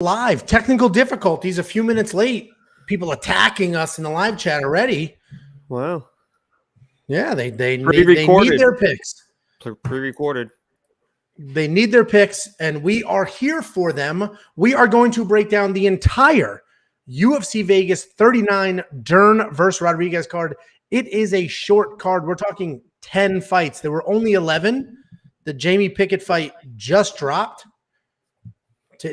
live. Technical difficulties, a few minutes late. People attacking us in the live chat already. Wow. Yeah, they need their picks. Pre-recorded. They need their picks, and we are here for them. We are going to break down the entire UFC Vegas 39 Dern versus Rodriguez card. It is a short card. We're talking 10 fights. There were only 11. The Jamie Pickett fight just dropped.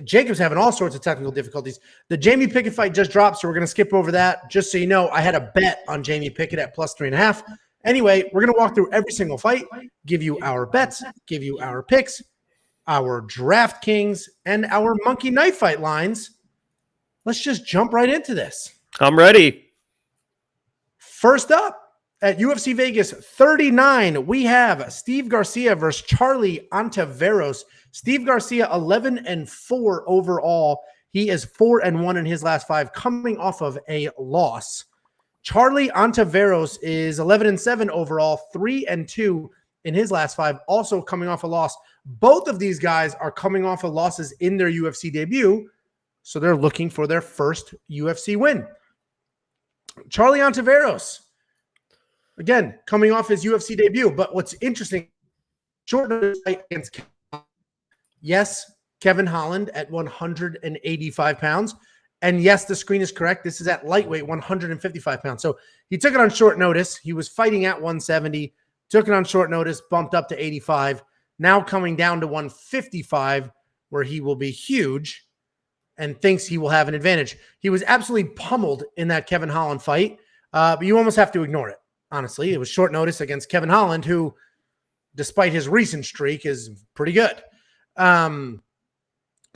Jacob's having all sorts of technical difficulties. The Jamie Pickett fight just dropped, so we're going to skip over that. Just so you know, I had a bet on Jamie Pickett at +3.5. Anyway, we're going to walk through every single fight, give you our bets, give you our picks, our DraftKings, and our Monkey Knife Fight lines. Let's just jump right into this. I'm ready. First up, at UFC Vegas 39, we have Steve Garcia versus Charlie Ontiveros. Steve Garcia, 11-4 overall. He is 4-1 in his last 5, coming off of a loss. Charlie Ontiveros is 11-7 overall, 3-2 in his last 5, also coming off a loss. Both of these guys are coming off of losses in their UFC debut, so they're looking for their first UFC win. Charlie Ontiveros, again, coming off his UFC debut. But what's interesting, short notice fight against Kevin Holland at 185 pounds. And yes, the screen is correct. This is at lightweight, 155 pounds. So he took it on short notice. He was fighting at 170, took it on short notice, bumped up to 85. Now coming down to 155, where he will be huge and thinks he will have an advantage. He was absolutely pummeled in that Kevin Holland fight, but you almost have to ignore it. Honestly, it was short notice against Kevin Holland, who, despite his recent streak, is pretty good.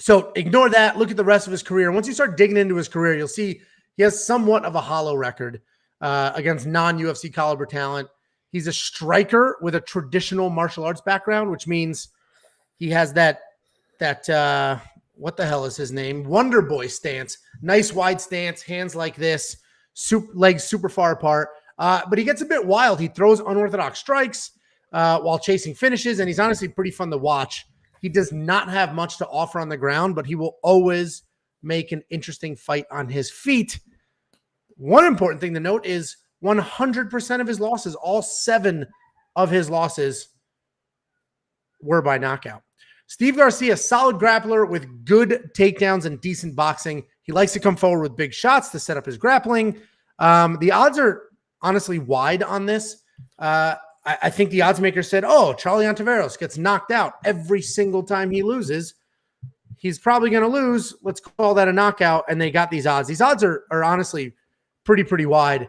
So ignore that. Look at the rest of his career. Once you start digging into his career, you'll see he has somewhat of a hollow record against non-UFC caliber talent. He's a striker with a traditional martial arts background, which means he has that what the hell is his name? Wonder Boy stance. Nice wide stance, hands like this, legs super far apart. But he gets a bit wild. He throws unorthodox strikes while chasing finishes, and he's honestly pretty fun to watch. He does not have much to offer on the ground, but he will always make an interesting fight on his feet. One important thing to note is 100% of his losses, all 7 of his losses, were by knockout. Steve Garcia, solid grappler with good takedowns and decent boxing. He likes to come forward with big shots to set up his grappling. The odds are honestly wide on this. I think the odds maker said, oh, Charlie Ontiveros gets knocked out every single time he loses. He's probably going to lose. Let's call that a knockout. And they got these odds. These odds are honestly pretty wide.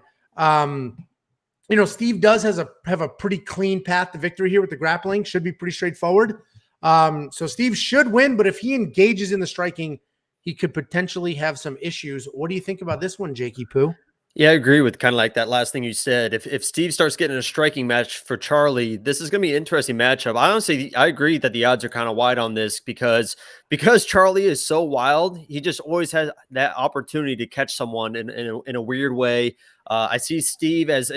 Steve does have a pretty clean path to victory here with the grappling. Should be pretty straightforward. So Steve should win, but if he engages in the striking, he could potentially have some issues. What do you think about this one, Jakey Poo? Yeah, I agree with kind of like that last thing you said. If Steve starts getting a striking match for Charlie, this is going to be an interesting matchup. I agree that the odds are kind of wide on this because Charlie is so wild. He just always has that opportunity to catch someone in a weird way. I see Steve as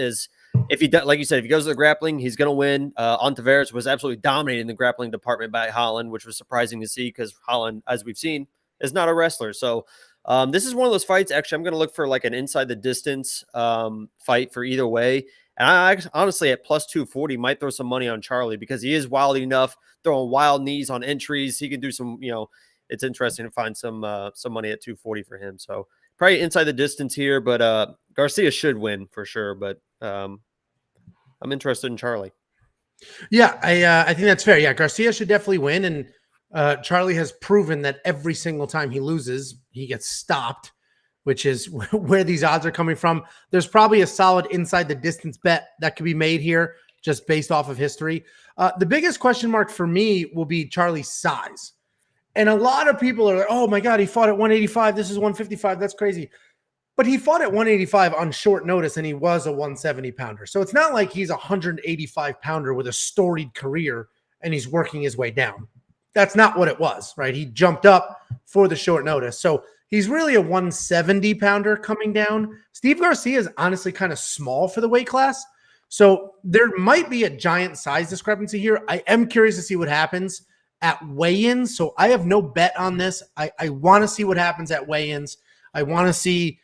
if he does, like you said, if he goes to the grappling, he's going to win. Ontiveros was absolutely dominating the grappling department by Holland, which was surprising to see because Holland, as we've seen, is not a wrestler. So this is one of those fights. Actually, I'm going to look for like an inside the distance fight for either way. And I honestly at +240 might throw some money on Charlie because he is wild enough, throwing wild knees on entries. He can do some, it's interesting to find some money at 240 for him. So probably inside the distance here, but Garcia should win for sure. But I'm interested in Charlie. Yeah, I think that's fair. Yeah, Garcia should definitely win. And Charlie has proven that every single time he loses, he gets stopped, which is where these odds are coming from. There's probably a solid inside the distance bet that could be made here just based off of history. The biggest question mark for me will be Charlie's size. And a lot of people are like, oh my God, he fought at 185. This is 155. That's crazy. But he fought at 185 on short notice, and he was a 170 pounder. So it's not like he's a 185 pounder with a storied career and he's working his way down. That's not what it was, right? He jumped up for the short notice. So he's really a 170 pounder coming down. Steve Garcia is honestly kind of small for the weight class. So there might be a giant size discrepancy here. I am curious to see what happens at weigh-ins. So I have no bet on this. I want to see what happens at weigh-ins. I want to see,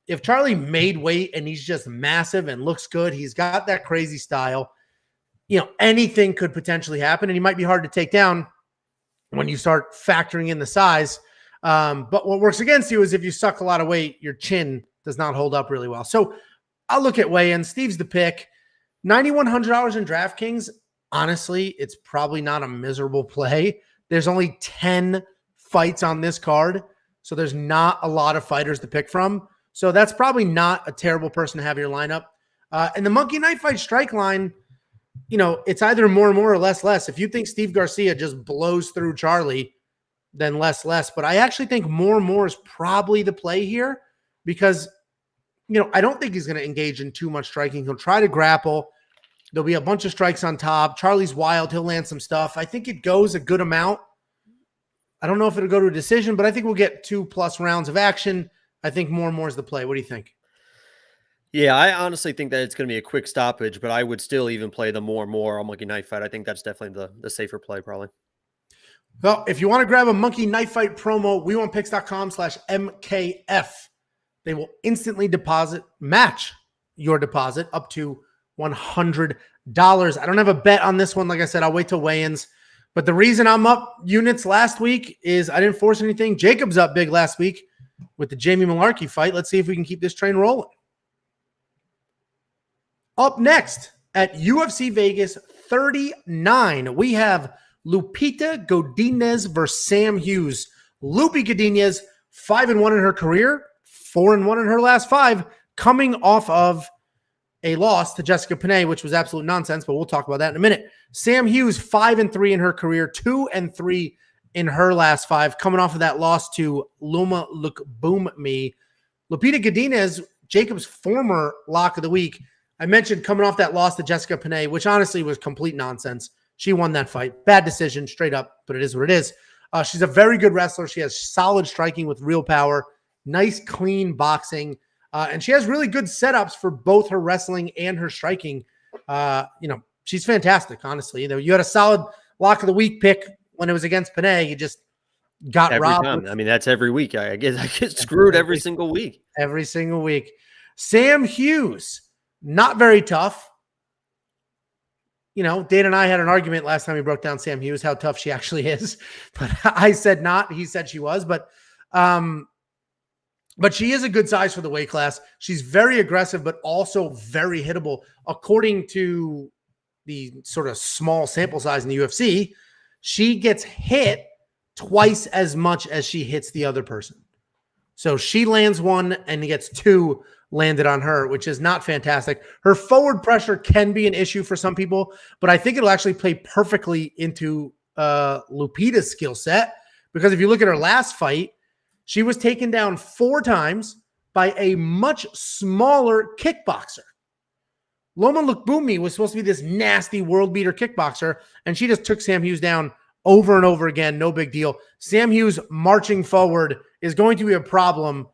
if Charlie made weight and he's just massive and looks good, he's got that crazy style, anything could potentially happen, and he might be hard to take down when you start factoring in the size. But what works against you is if you suck a lot of weight, your chin does not hold up really well. So I'll look at weigh-ins. Steve's the pick. $9,100 in DraftKings. Honestly, it's probably not a miserable play. There's only 10 fights on this card, so there's not a lot of fighters to pick from. So that's probably not a terrible person to have in your lineup. And the Monkey Knife Fight strike line, it's either more and more or less. If you think Steve Garcia just blows through Charlie, then less. But I actually think more is probably the play here because, I don't think he's going to engage in too much striking. He'll try to grapple. There'll be a bunch of strikes on top. Charlie's wild. He'll land some stuff. I think it goes a good amount. I don't know if it'll go to a decision, but I think we'll get 2+ rounds of action. I think more is the play. What do you think? Yeah, I honestly think that it's going to be a quick stoppage, but I would still even play the more on Monkey Knife Fight. I think that's definitely the safer play probably. Well, if you want to grab a Monkey Knife Fight promo, wewantpicks.com/MKF. They will instantly match your deposit up to $100. I don't have a bet on this one. Like I said, I'll wait till weigh-ins. But the reason I'm up units last week is I didn't force anything. Jacob's up big last week with the Jamie Malarkey fight. Let's see if we can keep this train rolling. Up next at UFC Vegas 39, we have Lupita Godinez versus Sam Hughes. Lupi Godinez, 5-1 in her career, 4-1 in her last 5, coming off of a loss to Jessica Penne, which was absolute nonsense, but we'll talk about that in a minute. Sam Hughes, 5-3 in her career, 2-3 in her last 5, coming off of that loss to Loma Lookboonmee. Lupita Godinez, Jacob's former lock of the week. I mentioned coming off that loss to Jessica Penne, which honestly was complete nonsense. She won that fight. Bad decision, straight up, but it is what it is. She's a very good wrestler. She has solid striking with real power, nice, clean boxing, and she has really good setups for both her wrestling and her striking. She's fantastic, honestly. You had a solid lock of the week pick when it was against Penne. You just got every robbed. Time. I mean, that's every week. I get screwed every single week. Every single week. Sam Hughes, not very tough. Dana and I had an argument last time we broke down Sam Hughes, how tough she actually is. But I said not. He said she was. But she is a good size for the weight class. She's very aggressive, but also very hittable. According to the sort of small sample size in the UFC, she gets hit twice as much as she hits the other person. So she lands one and gets 2 landed on her, which is not fantastic. Her forward pressure can be an issue for some people, but I think it'll actually play perfectly into Lupita's skill set, because if you look at her last fight, she was taken down 4 times by a much smaller kickboxer. Loma Lookboonmee was supposed to be this nasty world beater kickboxer, and she just took Sam Hughes down over and over again. No big deal. Sam Hughes marching forward is going to be a problem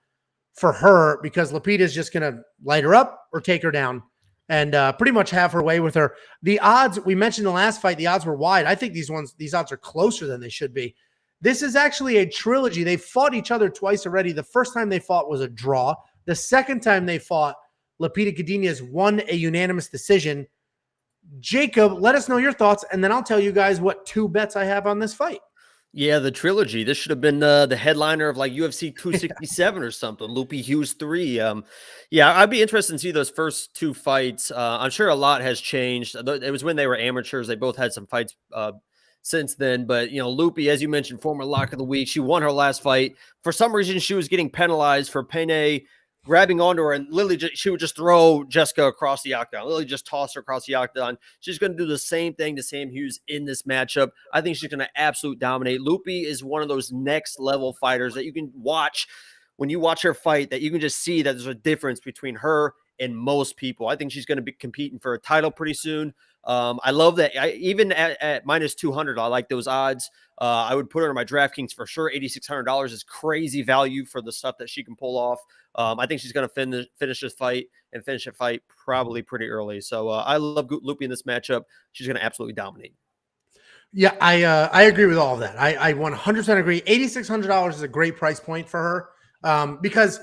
for her because Lupita is just going to light her up or take her down and pretty much have her way with her. The odds, we mentioned the last fight, the odds were wide. I think these odds are closer than they should be. This is actually a trilogy. They fought each other twice already. The first time they fought was a draw. The second time they fought, Lupita Godinez won a unanimous decision. Jacob, let us know your thoughts, and then I'll tell you guys what 2 bets I have on this fight. Yeah, the trilogy. This should have been the headliner of like UFC 267 or something. Lupi Hughes 3. Yeah, I'd be interested to see those first 2 fights. I'm sure a lot has changed. It was when they were amateurs. They both had some fights since then. But, Lupi, as you mentioned, former lock of the week. She won her last fight. For some reason, she was getting penalized for Penne grabbing onto her, and literally she would just throw Jessica across the octagon, literally just toss her across the octagon. She's going to do the same thing to Sam Hughes in this matchup. I think she's going to absolutely dominate. Lupi is one of those next level fighters that you can watch when you watch her fight, that you can just see that there's a difference between her and most people. I think she's going to be competing for a title pretty soon. I love that. Even at minus 200, I like those odds. I would put her in my DraftKings for sure. $8,600 is crazy value for the stuff that she can pull off. I think she's going to finish this fight and finish a fight probably pretty early. So I love Lupi in this matchup. She's going to absolutely dominate. Yeah, I agree with all of that. I 100% agree. $8,600 is a great price point for her because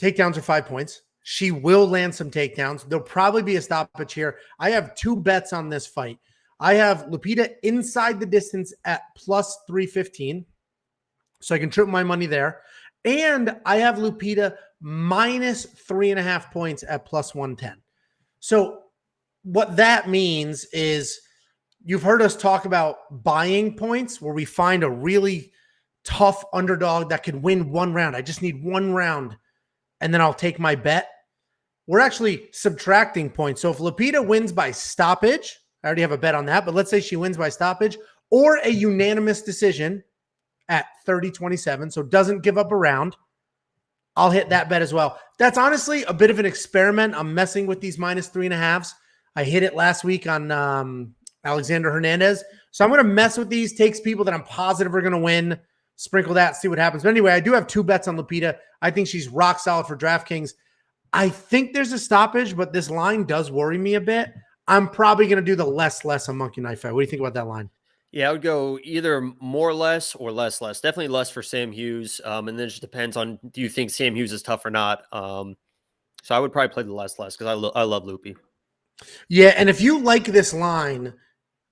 takedowns are 5 points. She will land some takedowns. There'll probably be a stoppage here. I have two bets on this fight. I have Lupita inside the distance at plus 315. So I can triple my money there. And I have Lupita minus 3.5 points at plus 110. So what that means is you've heard us talk about buying points where we find a really tough underdog that could win one round. I just need one round and then I'll take my bet. We're actually subtracting points. So if Lupita wins by stoppage, I already have a bet on that, but let's say she wins by stoppage or a unanimous decision at 30-27, so doesn't give up a round, I'll hit that bet as well. That's honestly a bit of an experiment. I'm messing with these minus 3.5s. I hit it last week on Alexander Hernandez. So I'm going to mess with these, takes people that I'm positive are going to win, sprinkle that, see what happens. But anyway, I do have two bets on Lupita. I think she's rock solid for DraftKings. I think there's a stoppage, but this line does worry me a bit. I'm probably going to do the less on Monkey Knife Fight. What do you think about that line? Yeah, I would go either more less or less. Definitely less for Sam Hughes. And then it just depends on, do you think Sam Hughes is tough or not? So I would probably play the less because I love Loopy. Yeah, and if you like this line,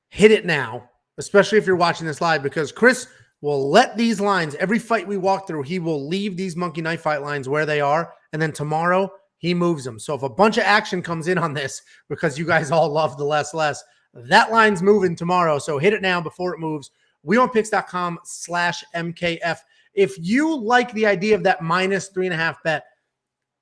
hit it now, especially if you're watching this live, because Chris will let these lines, every fight we walk through, he will leave these Monkey Knife Fight lines where they are, and then tomorrow he moves them. So if a bunch of action comes in on this, because you guys all love the less, that line's moving tomorrow. So hit it now before it moves. wewantpicks.com/MKF. If you like the idea of that minus 3.5 bet,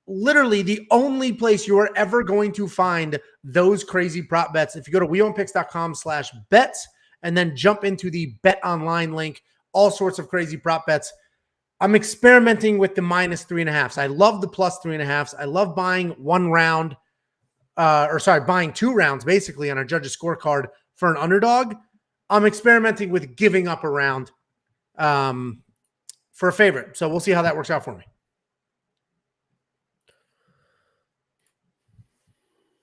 literally the only place you are ever going to find those crazy prop bets, if you go to wewantpicks.com/bets and then jump into the bet online link, all sorts of crazy prop bets. I'm experimenting with the minus 3.5s. I love the plus 3.5s. I love buying one round. Buying 2 rounds basically on our judge's scorecard for an underdog. I'm experimenting with giving up a round for a favorite. So we'll see how that works out for me.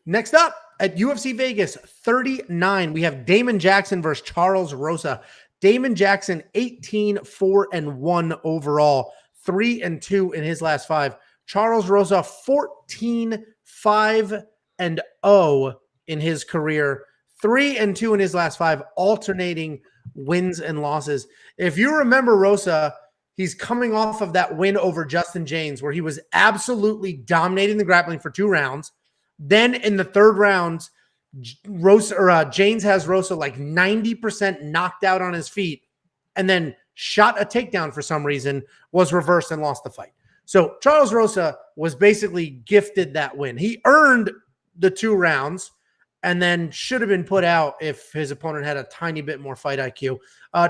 Next up at UFC Vegas 39, we have Damon Jackson versus Charles Rosa. Damon Jackson 18-4-1 overall, 3-2 in his last 5. Charles Rosa 14-5-0 in his career, 3-2 in his last 5, alternating wins and losses. If you remember Rosa, he's coming off of that win over Justin James, where he was absolutely dominating the grappling for 2 rounds. Then in the third round, James has Rosa like 90% knocked out on his feet, and then shot a takedown for some reason, was reversed and lost the fight. So Charles Rosa was basically gifted that win. He earned the 2 rounds and then should have been put out if his opponent had a tiny bit more fight IQ.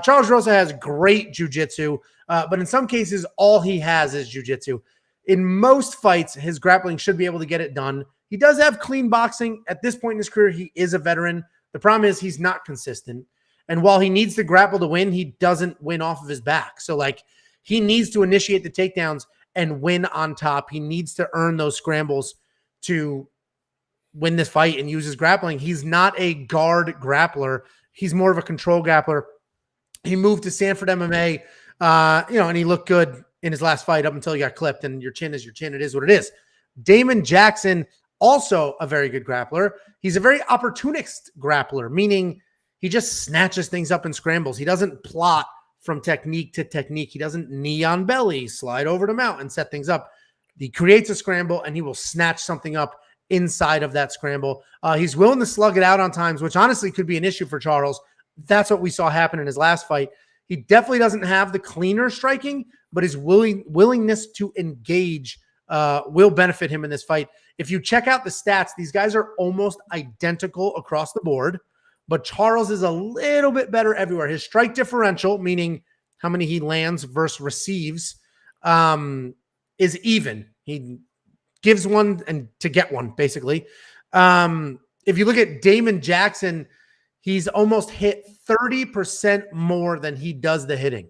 Charles Rosa has great jiu-jitsu, but in some cases, all he has is jiu-jitsu. In most fights, his grappling should be able to get it done. He does have clean boxing. At this point in his career, he is a veteran. The problem is he's not consistent. And while he needs to grapple to win, he doesn't win off of his back. So, he needs to initiate the takedowns and win on top. He needs to earn those scrambles to win this fight and use his grappling. He's not a guard grappler. He's more of a control grappler. He moved to Sanford MMA, and he looked good in his last fight up until he got clipped, and your chin is your chin. It is what it is. Damon Jackson, also a very good grappler. He's a very opportunist grappler, meaning he just snatches things up and scrambles. He doesn't plot from technique to technique. He doesn't knee on belly, slide over to mount and set things up. He creates a scramble and he will snatch something up inside of that scramble. He's willing to slug it out on times, which honestly could be an issue for Charles. That's what we saw happen in his last fight. He definitely doesn't have the cleaner striking, but his willingness to engage will benefit him in this fight. If you check out the stats, these guys are almost identical across the board, but Charles is a little bit better everywhere. His strike differential, meaning how many he lands versus receives, is even. He gives one and to get one, basically. If you look at Damon Jackson, he's almost hit 30% more than he does the hitting.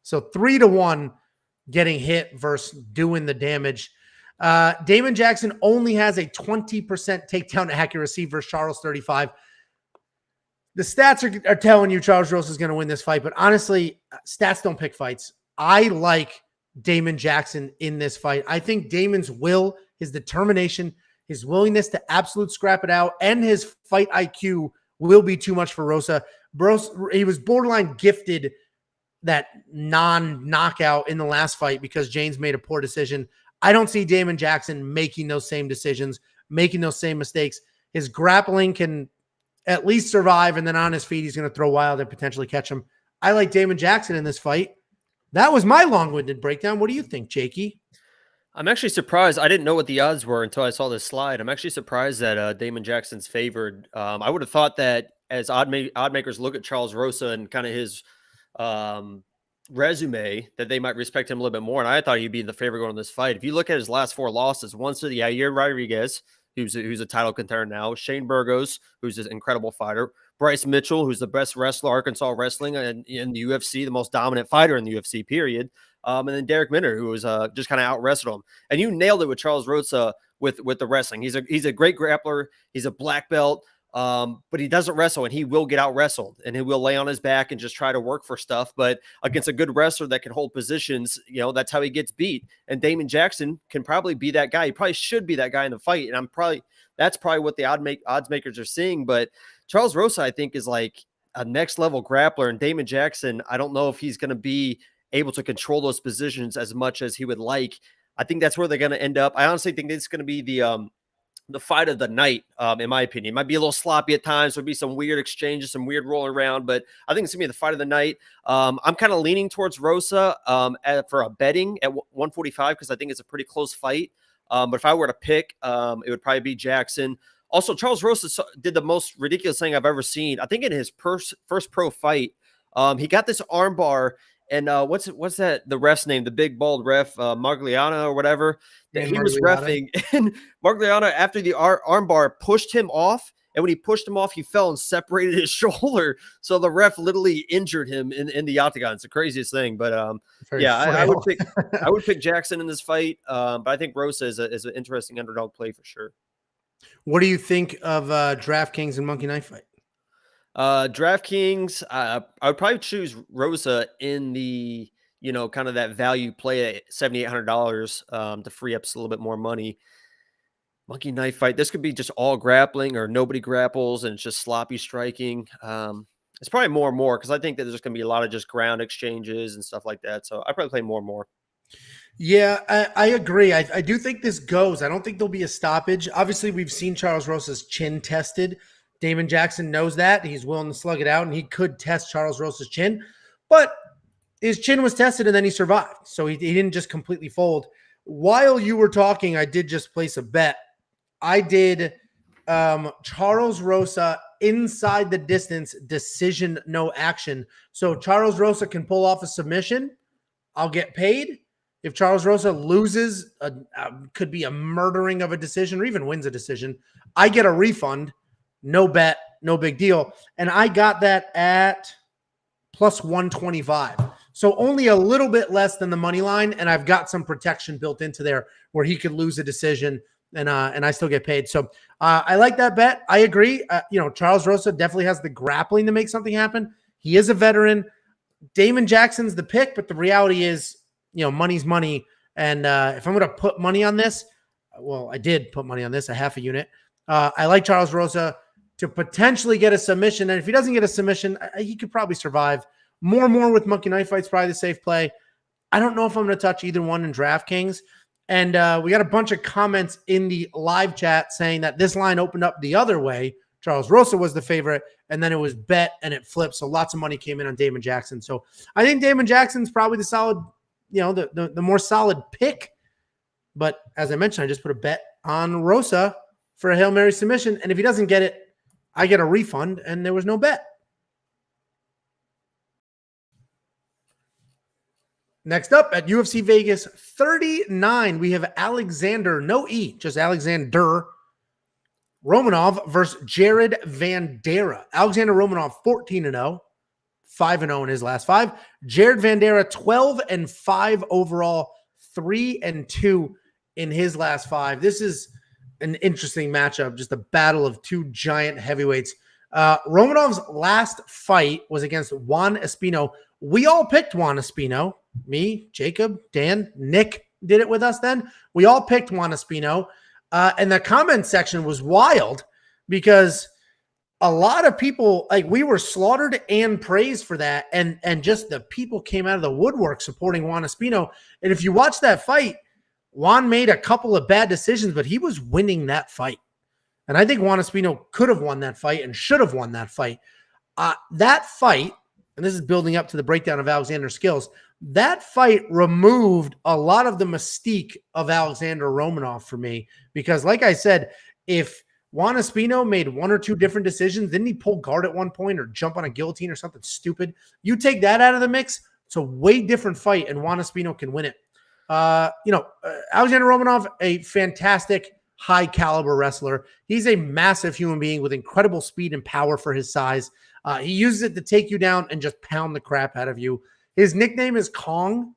So 3-1 getting hit versus doing the damage. Damon Jackson only has a 20% takedown accuracy versus Charles 35. The stats are telling you Charles Rosa is going to win this fight, but honestly, stats don't pick fights. I like Damon Jackson in this fight. I think Damon's will, his determination, his willingness to absolute scrap it out, and his fight IQ will be too much for Rosa. He was borderline gifted that non-knockout in the last fight because James made a poor decision. I don't see Damon Jackson making those same decisions, making those same mistakes. His grappling can at least survive, and then on his feet, he's going to throw wild and potentially catch him. I like Damon Jackson in this fight. That was my long-winded breakdown. What do you think, Jakey? I'm actually surprised. I didn't know what the odds were until I saw this slide. I'm actually surprised that Damon Jackson's favored. I would have thought that as odd makers look at Charles Rosa and kind of his resume, that they might respect him a little bit more. And I thought he'd be the favorite going in this fight. If you look at his last 4 losses, once to the Yair Rodriguez, who's a title contender now, Shane Burgos, who's an incredible fighter, Bryce Mitchell, who's the best wrestler, Arkansas wrestling, and in the UFC, the most dominant fighter in the UFC, period. And then Derek Minner, who was just kind of out-wrestled him. And you nailed it with Charles Rosa with the wrestling. He's a great grappler. He's a black belt, but he doesn't wrestle, and he will get out-wrestled, and he will lay on his back and just try to work for stuff. But against a good wrestler that can hold positions, that's how he gets beat. And Damon Jackson can probably be that guy. He probably should be that guy in the fight. And that's probably what the odds makers are seeing. But Charles Rosa, I think, is like a next level grappler, and Damon Jackson, I don't know if he's going to be able to control those positions as much as he would like. I think that's where they're going to end up. I honestly think it's going to be the fight of the night, in my opinion. It might be a little sloppy at times. There'll be some weird exchanges, some weird rolling around, but I think it's going to be the fight of the night. I'm kind of leaning towards Rosa for a betting at 145 because I think it's a pretty close fight. But if I were to pick, it would probably be Jackson. Also, Charles Rosa did the most ridiculous thing I've ever seen. I think in his first pro fight, he got this armbar. And what's that? The ref's name, the big bald ref, Magliana or whatever. That he was reffing, and Magliana, after the armbar, pushed him off. And when he pushed him off, he fell and separated his shoulder. So the ref literally injured him in the octagon. It's the craziest thing. But I would pick Jackson in this fight. But I think Rosa is an interesting underdog play for sure. What do you think of DraftKings and Monkey Knife Fight? DraftKings, I would probably choose Rosa in the, kind of that value play at $7,800 to free up a little bit more money. Monkey Knife Fight, this could be just all grappling or nobody grapples and it's just sloppy striking. It's probably more and more because I think that there's going to be a lot of just ground exchanges and stuff like that. So I probably play more and more. Yeah, I agree. I do think this goes. I don't think there'll be a stoppage. Obviously, we've seen Charles Rosa's chin tested. Damon Jackson knows that. He's willing to slug it out, and he could test Charles Rosa's chin. But his chin was tested, and then he survived. So he didn't just completely fold. While you were talking, I did just place a bet. I did Charles Rosa inside the distance, decision, no action. So Charles Rosa can pull off a submission. I'll get paid. If Charles Rosa loses, could be a murdering of a decision or even wins a decision, I get a refund. No bet, no big deal. And I got that at plus 125. So only a little bit less than the money line. And I've got some protection built into there where he could lose a decision and I still get paid. So I like that bet. I agree. Charles Rosa definitely has the grappling to make something happen. He is a veteran. Damon Jackson's the pick, but the reality is, money's money. And if I'm going to put money on this, well, I did put money on this, a half a unit. I like Charles Rosa to potentially get a submission. And if he doesn't get a submission, he could probably survive. More and more with Monkey Knife Fight's probably the safe play. I don't know if I'm going to touch either one in DraftKings. And we got a bunch of comments in the live chat saying that this line opened up the other way. Charles Rosa was the favorite, and then it was bet and it flipped. So lots of money came in on Damon Jackson. So I think Damon Jackson's probably the solid, the more solid pick. But as I mentioned, I just put a bet on Rosa for a Hail Mary submission. And if he doesn't get it, I get a refund, and there was no bet. Next up at UFC Vegas 39, we have Alexander, no E, just Alexander Romanov versus Jared Vanderaa. Alexander Romanov 14-0, 5-0 in his last 5. Jared Vanderaa 12-5 overall, 3-2 in his last 5. This is an interesting matchup, just a battle of two giant heavyweights. Romanov's last fight was against Juan Espino. We all picked Juan Espino. Me, Jacob, Dan, Nick did it with us then. We all picked Juan Espino. And the comment section was wild because a lot of people, like, we were slaughtered and praised for that. And just the people came out of the woodwork supporting Juan Espino. And if you watch that fight, Juan made a couple of bad decisions, but he was winning that fight. And I think Juan Espino could have won that fight and should have won that fight. That fight, and this is building up to the breakdown of Alexander's skills, that fight removed a lot of the mystique of Alexander Romanov for me. Because like I said, if Juan Espino made one or two different decisions, didn't he pull guard at one point or jump on a guillotine or something stupid? You take that out of the mix, it's a way different fight, and Juan Espino can win it. Alexander Romanov, a fantastic high caliber wrestler. He's a massive human being with incredible speed and power for his size. He uses it to take you down and just pound the crap out of you. His nickname is Kong,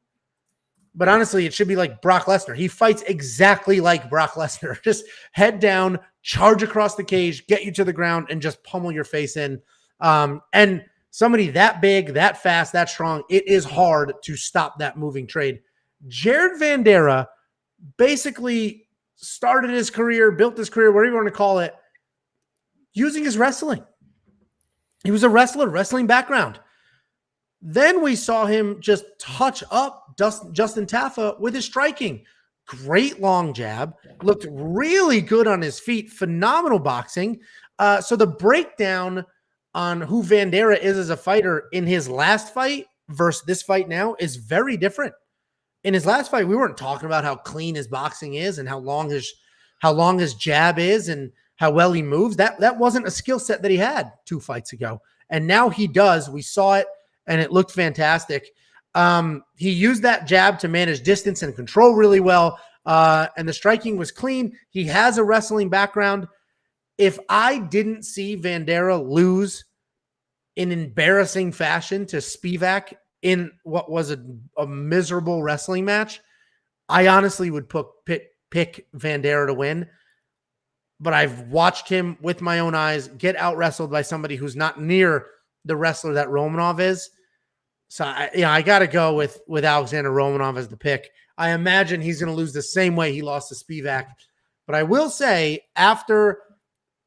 but honestly, it should be like Brock Lesnar. He fights exactly like Brock Lesnar. Just head down, charge across the cage, get you to the ground, and just pummel your face in. And somebody that big, that fast, that strong, it is hard to stop that moving trade. Jared Vanderaa basically started his career, built his career, whatever you want to call it, using his wrestling. He was a wrestler, wrestling background. Then we saw him just touch up Justin Tafa with his striking. Great long jab. Looked really good on his feet. Phenomenal boxing. So the breakdown on who Vanderaa is as a fighter in his last fight versus this fight now is very different. In his last fight, we weren't talking about how clean his boxing is and how long his jab is and how well he moves. That wasn't a skill set that he had 2 fights ago. And now he does. We saw it, and it looked fantastic. He used that jab to manage distance and control really well, and the striking was clean. He has a wrestling background. If I didn't see Vanderaa lose in embarrassing fashion to Spivak in what was a miserable wrestling match, I honestly would pick Vanderaa to win. But I've watched him with my own eyes get out-wrestled by somebody who's not near the wrestler that Romanov is. So, I got to go with Alexander Romanov as the pick. I imagine he's going to lose the same way he lost to Spivak. But I will say, after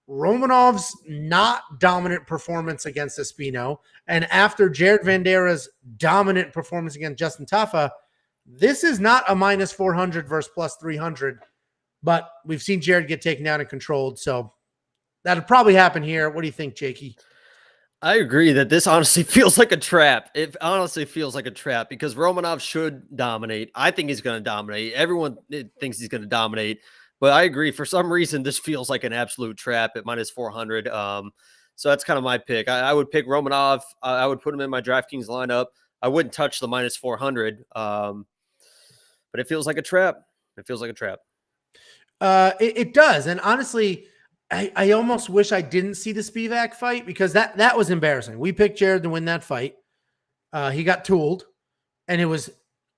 Romanov's not dominant performance against Espino, and after Jared Vandeera's dominant performance against Justin Tafa, this is not a minus 400 versus plus 300, but we've seen Jared get taken down and controlled, so that'll probably happen here. What do you think, Jakey? I agree that this honestly feels like a trap. It honestly feels like a trap because Romanov should dominate. I think he's going to dominate. Everyone thinks he's going to dominate. But I agree. For some reason, this feels like an absolute trap at minus 400. So that's kind of my pick. I would pick Romanov. I would put him in my DraftKings lineup. I wouldn't touch the minus 400. But it feels like a trap. It feels like a trap. It does. And honestly, I almost wish I didn't see the Spivak fight because that was embarrassing. We picked Jared to win that fight. He got tooled, and it was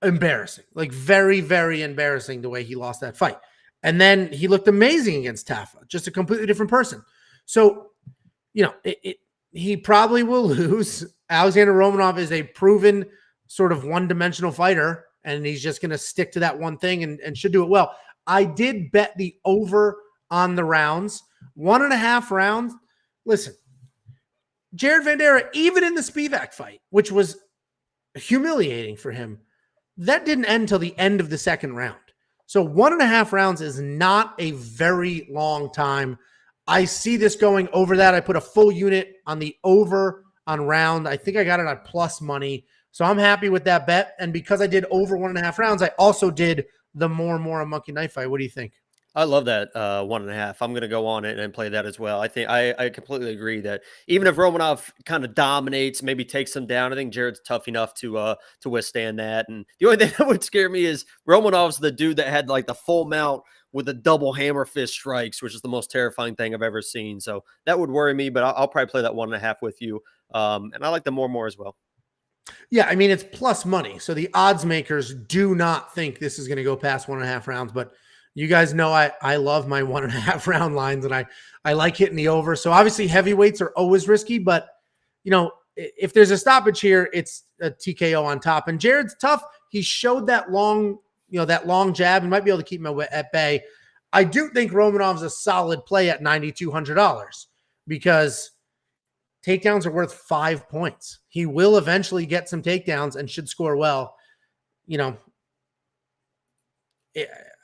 embarrassing. Like, very, very embarrassing the way he lost that fight. And then he looked amazing against Tafa, just a completely different person. So, he probably will lose. Alexander Romanov is a proven sort of one-dimensional fighter, and he's just going to stick to that one thing and should do it well. I did bet the over on the rounds. 1.5 rounds. Listen, Jared Vanderaa, even in the Spivak fight, which was humiliating for him, that didn't end until the end of the second round. So 1.5 rounds is not a very long time. I see this going over that. I put a full unit on the over on round. I think I got it at plus money. So I'm happy with that bet. And because I did over 1.5 rounds, I also did the more a monkey knife fight. What do you think? I love that 1.5. I'm going to go on it and play that as well. I think I completely agree that even if Romanov kind of dominates, maybe takes him down, I think Jared's tough enough to withstand that. And the only thing that would scare me is Romanov's the dude that had like the full mount with a double hammer fist strikes, which is the most terrifying thing I've ever seen. So that would worry me, but I'll probably play that 1.5 with you. And I like the more as well. Yeah, I mean, it's plus money. So the odds makers do not think this is going to go past 1.5 rounds, but You guys know I love my 1.5 round lines, and I like hitting the over. So obviously heavyweights are always risky, but if there's a stoppage here, it's a TKO on top. And Jared's tough. He showed that long jab. He might be able to keep him at bay. I do think Romanov's a solid play at $9,200 because takedowns are worth 5 points. He will eventually get some takedowns and should score well.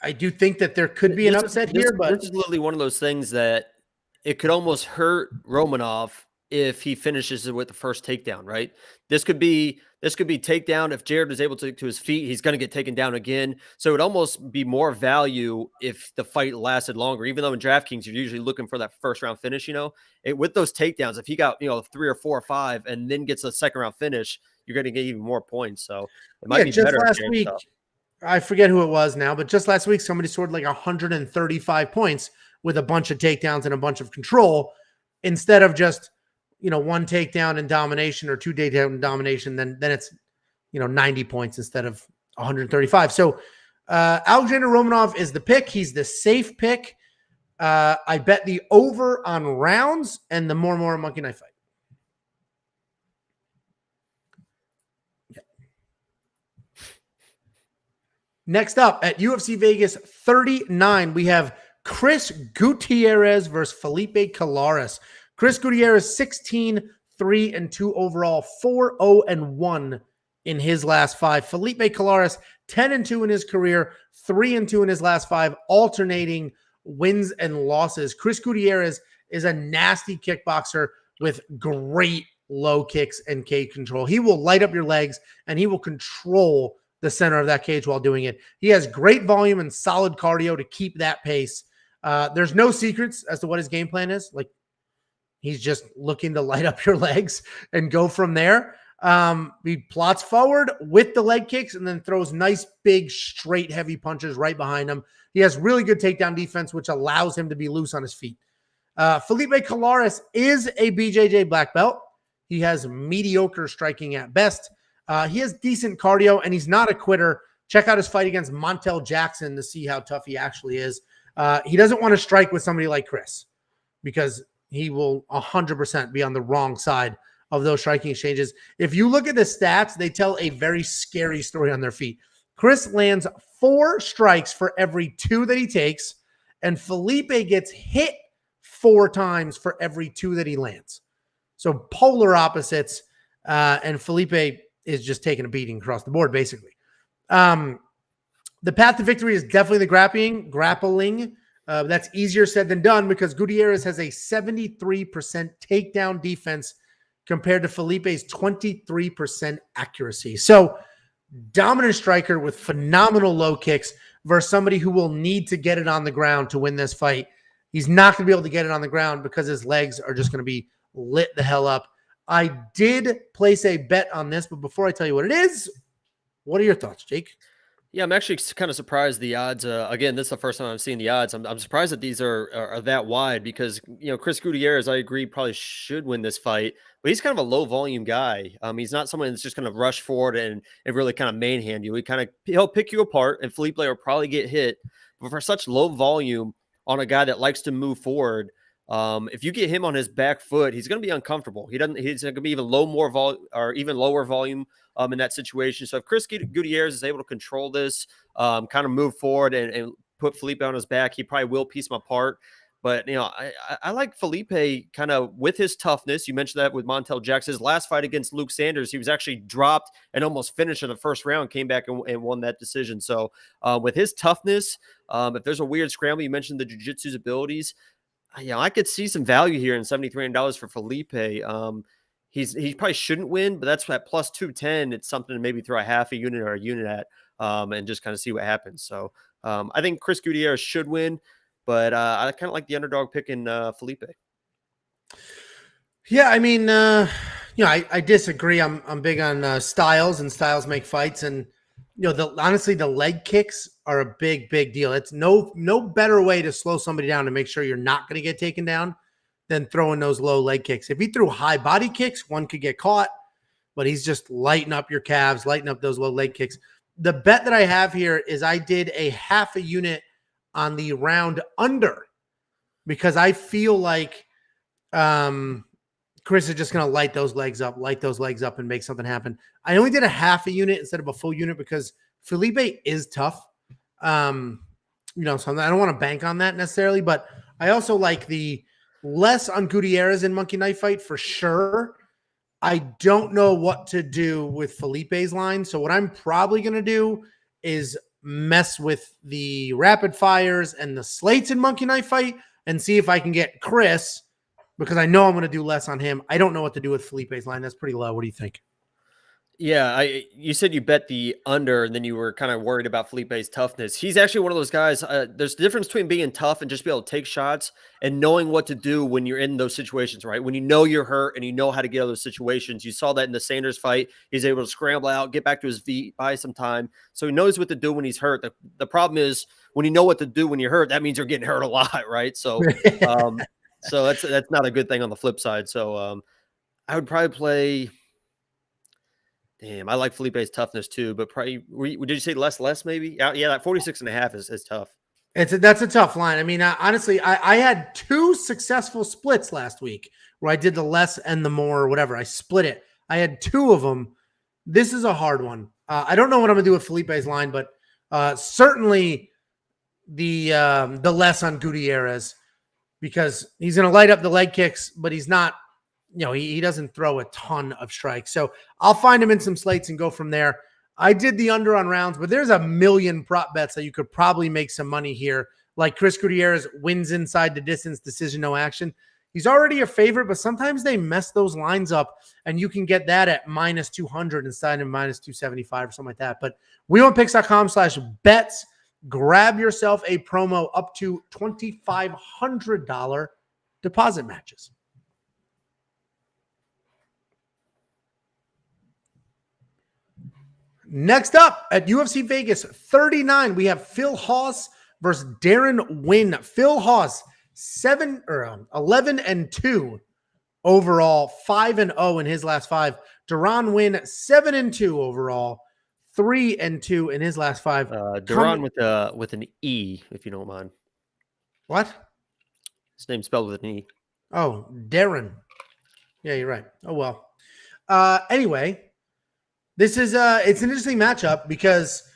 I do think that there could be an upset here, but this is literally one of those things that it could almost hurt Romanov if he finishes it with the first takedown, right? This could be takedown. If Jared is able to his feet, he's going to get taken down again. So it would almost be more value if the fight lasted longer, even though in DraftKings, you're usually looking for that first round finish, with those takedowns, if he got, 3 or 4 or 5 and then gets a second round finish, you're going to get even more points. So it might be just better. Last week, I forget who it was now, but just last week, somebody scored like 135 points with a bunch of takedowns and a bunch of control instead of just, 1 takedown and domination or 2 takedown and domination. Then it's, 90 points instead of 135. So Alexander Romanov is the pick. He's the safe pick. I bet the over on rounds and the more monkey knife fight. Next up at UFC Vegas 39, we have Chris Gutierrez versus Felipe Colares. Chris Gutierrez, 16-3-2 overall, 4-0-1 in his last 5. Felipe Colares, 10-2 in his career, 3-2 in his last 5, alternating wins and losses. Chris Gutierrez is a nasty kickboxer with great low kicks and cage control. He will light up your legs, and he will control the center of that cage while doing it. He has great volume and solid cardio to keep that pace. There's no secrets as to what his game plan is. Like, he's just looking to light up your legs and go from there. He plots forward with the leg kicks and then throws nice, big, straight, heavy punches right behind him. He has really good takedown defense, which allows him to be loose on his feet. Felipe Colares is a BJJ black belt. He has mediocre striking at best. He has decent cardio, and he's not a quitter. Check out his fight against Montel Jackson to see how tough he actually is. He doesn't want to strike with somebody like Chris because he will 100% be on the wrong side of those striking exchanges. If you look at the stats, they tell a very scary story on their feet. Chris lands 4 strikes for every 2 that he takes, and Felipe gets hit 4 times for every 2 that he lands. So polar opposites, and Felipe is just taking a beating across the board, basically. The path to victory is definitely the grappling. That's easier said than done because Gutierrez has a 73% takedown defense compared to Felipe's 23% accuracy. So dominant striker with phenomenal low kicks versus somebody who will need to get it on the ground to win this fight. He's not going to be able to get it on the ground because his legs are just going to be lit the hell up. I did place a bet on this, but before I tell you what it is, what are your thoughts, Jake? Yeah, I'm actually kind of surprised the odds. Again, this is the first time I'm seeing the odds. I'm surprised that these are that wide because, Chris Gutierrez, I agree, probably should win this fight, but he's kind of a low volume guy. He's not someone that's just going to rush forward and really kind of manhand you. He'll pick you apart, and Felipe will probably get hit. But for such low volume on a guy that likes to move forward, if you get him on his back foot, he's going to be uncomfortable. He's going to be even lower volume in that situation. So if Chris Gutierrez is able to control this, kind of move forward and put Felipe on his back, he probably will piece him apart. But, I like Felipe kind of with his toughness. You mentioned that with Montel Jackson. His last fight against Luke Sanders, he was actually dropped and almost finished in the first round, came back and won that decision. So with his toughness, if there's a weird scramble, you mentioned the jiu-jitsu's abilities, I could see some value here in $73 for Felipe. He probably shouldn't win, but that's at plus 210. It's something to maybe throw a half a unit or a unit at and just kind of see what happens. So I think Chris Gutierrez should win, but I kind of like the underdog pick in Felipe. Yeah, I mean, I disagree. I'm big on styles, and styles make fights. And, honestly, the leg kicks are a big, big deal. It's no better way to slow somebody down to make sure you're not going to get taken down than throwing those low leg kicks. If he threw high body kicks, one could get caught, but he's just lighting up your calves, lighting up those low leg kicks. The bet that I have here is I did a half a unit on the round under because I feel like Chris is just going to light those legs up and make something happen. I only did a half a unit instead of a full unit because Felipe is tough. So I don't want to bank on that necessarily, but I also like the less on Gutierrez in Monkey Knife Fight for sure. I don't know what to do with Felipe's line. So what I'm probably going to do is mess with the rapid fires and the slates in Monkey Knife Fight and see if I can get Chris, because I know I'm going to do less on him. I don't know what to do with Felipe's line. That's pretty low. What do you think? Yeah, you said you bet the under, and then you were kind of worried about Felipe's toughness. He's actually one of those guys. There's a difference between being tough and just be able to take shots and knowing what to do when you're in those situations, right? When you know you're hurt and you know how to get out of those situations. You saw that in the Sanders fight. He's able to scramble out, get back to his feet, buy some time. So he knows what to do when he's hurt. The problem is when you know what to do when you're hurt, that means you're getting hurt a lot, right? So, so that's not a good thing on the flip side. So I would probably play. Damn, I like Felipe's toughness too, but probably, did you say less maybe? Yeah, that 46.5 is tough. That's a tough line. I mean, honestly, I had 2 successful splits last week where I did the less and the more or whatever. I split it. I had 2 of them. This is a hard one. I don't know what I'm going to do with Felipe's line, but certainly the less on Gutierrez because he's going to light up the leg kicks, but he's not. He doesn't throw a ton of strikes. So I'll find him in some slates and go from there. I did the under on rounds, but there's a million prop bets that you could probably make some money here. Like Chris Gutierrez wins inside the distance, decision, no action. He's already a favorite, but sometimes they mess those lines up and you can get that at -200 instead of -275 or something like that. But wewantpicks.com/bets. Grab yourself a promo up to $2,500 deposit matches. Next up at UFC Vegas 39, we have Phil Hawes versus Deron Winn. Phil Hawes 11-2 overall, 5-0 in his last 5. Deron Winn 7-2 overall, 3-2 in his last 5. Deron with an E, if you don't mind. What? His name's spelled with an E. Oh, Deron. Yeah, you're right. Oh well. Anyway. This is it's an interesting matchup because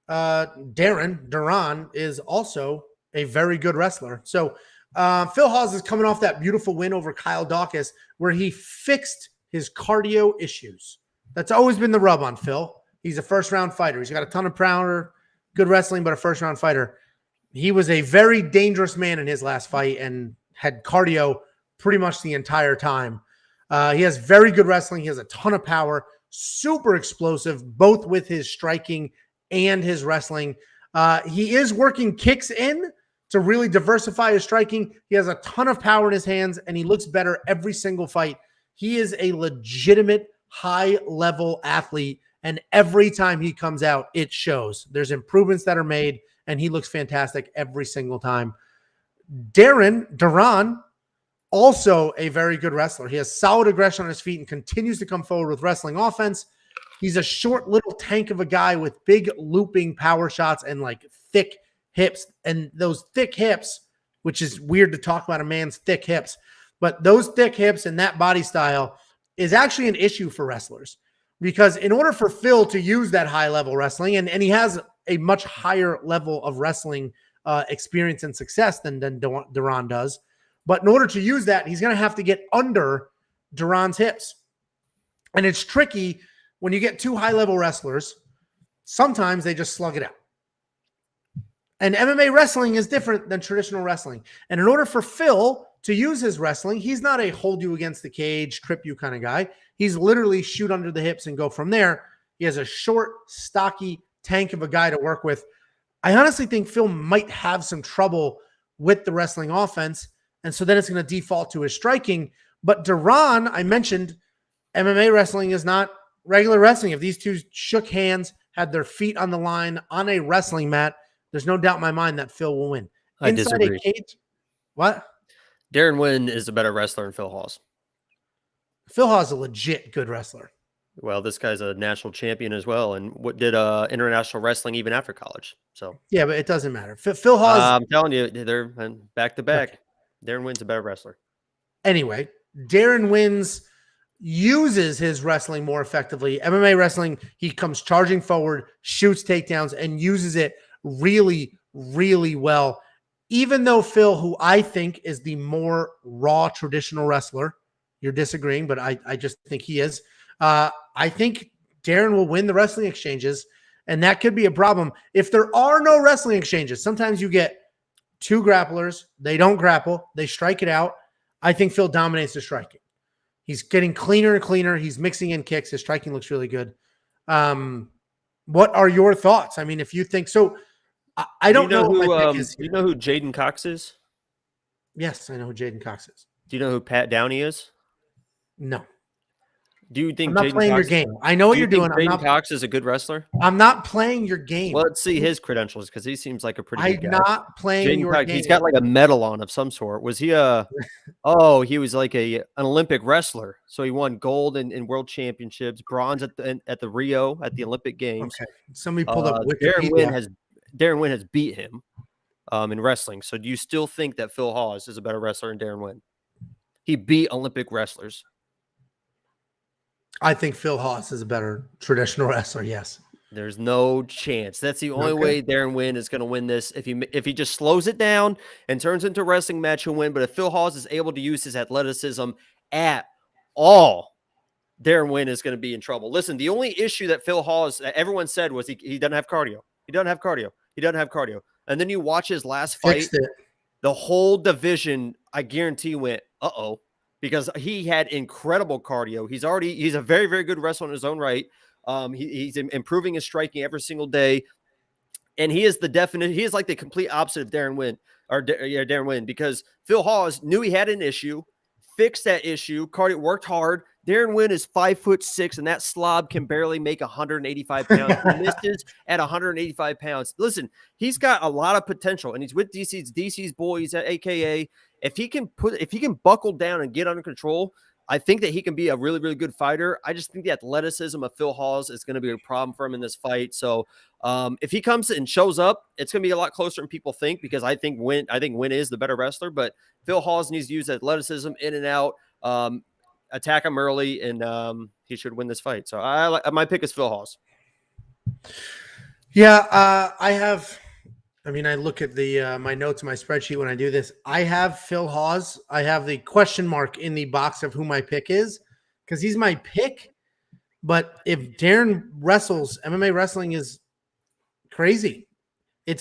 Deron is also a very good wrestler. So Phil Hawes is coming off that beautiful win over Kyle Dawkins where he fixed his cardio issues. That's always been the rub on Phil. He's a first-round fighter. He's got a ton of power, good wrestling, but a first-round fighter. He was a very dangerous man in his last fight and had cardio pretty much the entire time. He has very good wrestling. He has a ton of power. Super explosive, both with his striking and his wrestling. He is working kicks in to really diversify his striking. He has a ton of power in his hands, and he looks better every single fight. He is a legitimate high-level athlete, and every time he comes out, it shows. There's improvements that are made, and he looks fantastic every single time. Deron, also a very good wrestler. He has solid aggression on his feet and continues to come forward with wrestling offense. He's a short little tank of a guy with big looping power shots and like thick hips. And those thick hips, which is weird to talk about a man's thick hips, but those thick hips and that body style is actually an issue for wrestlers. Because in order for Phil to use that high-level wrestling, and he has a much higher level of wrestling experience and success than Deron does, but in order to use that, he's going to have to get under Deron's hips. And it's tricky when you get 2 high-level wrestlers. Sometimes they just slug it out. And MMA wrestling is different than traditional wrestling. And in order for Phil to use his wrestling, he's not a hold you against the cage, trip you kind of guy. He's literally shoot under the hips and go from there. He has a short, stocky tank of a guy to work with. I honestly think Phil might have some trouble with the wrestling offense. And so then it's going to default to his striking. But Deron, I mentioned, MMA wrestling is not regular wrestling. If these two shook hands, had their feet on the line on a wrestling mat, there's no doubt in my mind that Phil will win. I disagree. A cage, what? Deron Winn is a better wrestler than Phil Hawes. Phil Hawes is a legit good wrestler. Well, this guy's a national champion as well, and what did international wrestling even after college. So Yeah, but it doesn't matter. Phil Hawes. I'm telling you, they're back to back. Okay. Darren Winn's a better wrestler. Anyway, Darren Wins uses his wrestling more effectively. MMA wrestling, he comes charging forward, shoots takedowns, and uses it really, really well. Even though Phil, who I think is the more raw traditional wrestler, you're disagreeing, but I just think he is. I think Darren will win the wrestling exchanges, and that could be a problem. If there are no wrestling exchanges, sometimes you get two grapplers, they don't grapple, they strike it out. I think Phil dominates the striking. He's getting cleaner and cleaner. He's mixing in kicks. His striking looks really good. What are your thoughts? I mean, if you think so, I don't know who. What my pick is do you know who Jaden Cox is? Yes, I know who Jaden Cox is. Do you know who Pat Downey is? No. Do you think I'm not playing your game? I know what you're doing. Jaden Cox is a good wrestler? I'm not playing your game. Well, let's see his credentials because he seems like a pretty good guy. I'm not playing your game. He's got like a medal on of some sort. Was he oh, he was like an Olympic wrestler. So he won gold in world championships, bronze at the Rio at the Olympic Games. Okay. Somebody pulled up Wikipedia. Darren Winn has beat him in wrestling. So do you still think that Phil Hawes is a better wrestler than Darren Winn? He beat Olympic wrestlers. I think Phil Hawes is a better traditional wrestler. Yes. There's no chance. That's the only way Darren Winn is going to win this. If he just slows it down and turns into a wrestling match, he'll win. But if Phil Hawes is able to use his athleticism at all, Darren Winn is going to be in trouble. Listen, the only issue that Phil Hawes, everyone said, was he doesn't have cardio. He doesn't have cardio. He doesn't have cardio. And then you watch his last fight, the whole division, I guarantee, went, uh-oh. Because he had incredible cardio. He's a very, very good wrestler in his own right. He's improving his striking every single day. And he is like the complete opposite of Darren Winn, because Phil Hawes knew he had an issue, fixed that issue, cardio, worked hard. Darren Winn is 5'6", and that slob can barely make 185 pounds. He misses at 185 pounds. Listen, he's got a lot of potential, and he's with DC's boys at AKA. If he can buckle down and get under control, I think that he can be a really, really good fighter. I just think the athleticism of Phil Hawes is going to be a problem for him in this fight. So if he comes and shows up, it's going to be a lot closer than people think, because I think Winn is the better wrestler, but Phil Hawes needs to use athleticism in and out, attack him early, and he should win this fight. So my pick is Phil Hawes. Yeah, I look at my notes in my spreadsheet when I do this. I have Phil Hawes. I have the question mark in the box of who my pick is, because he's my pick. But if Darren wrestles, MMA wrestling is crazy.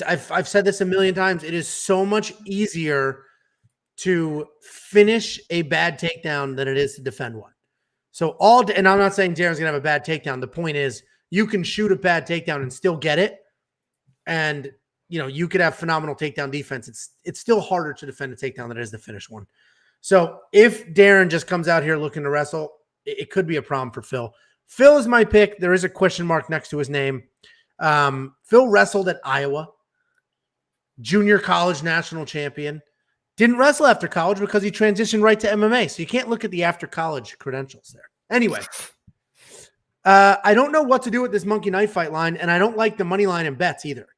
I've said this a million times. It is so much easier to finish a bad takedown than it is to defend one. So and I'm not saying Darren's gonna have a bad takedown. The point is, you can shoot a bad takedown and still get it, and you could have phenomenal takedown defense. It's still harder to defend a takedown than it is to finish one. So if Darren just comes out here looking to wrestle, it could be a problem for Phil. Phil is my pick. There is a question mark next to his name. Phil wrestled at Iowa, junior college national champion. Didn't wrestle after college because he transitioned right to MMA. So you can't look at the after college credentials there. Anyway, I don't know what to do with this monkey knife fight line, and I don't like the money line and bets either,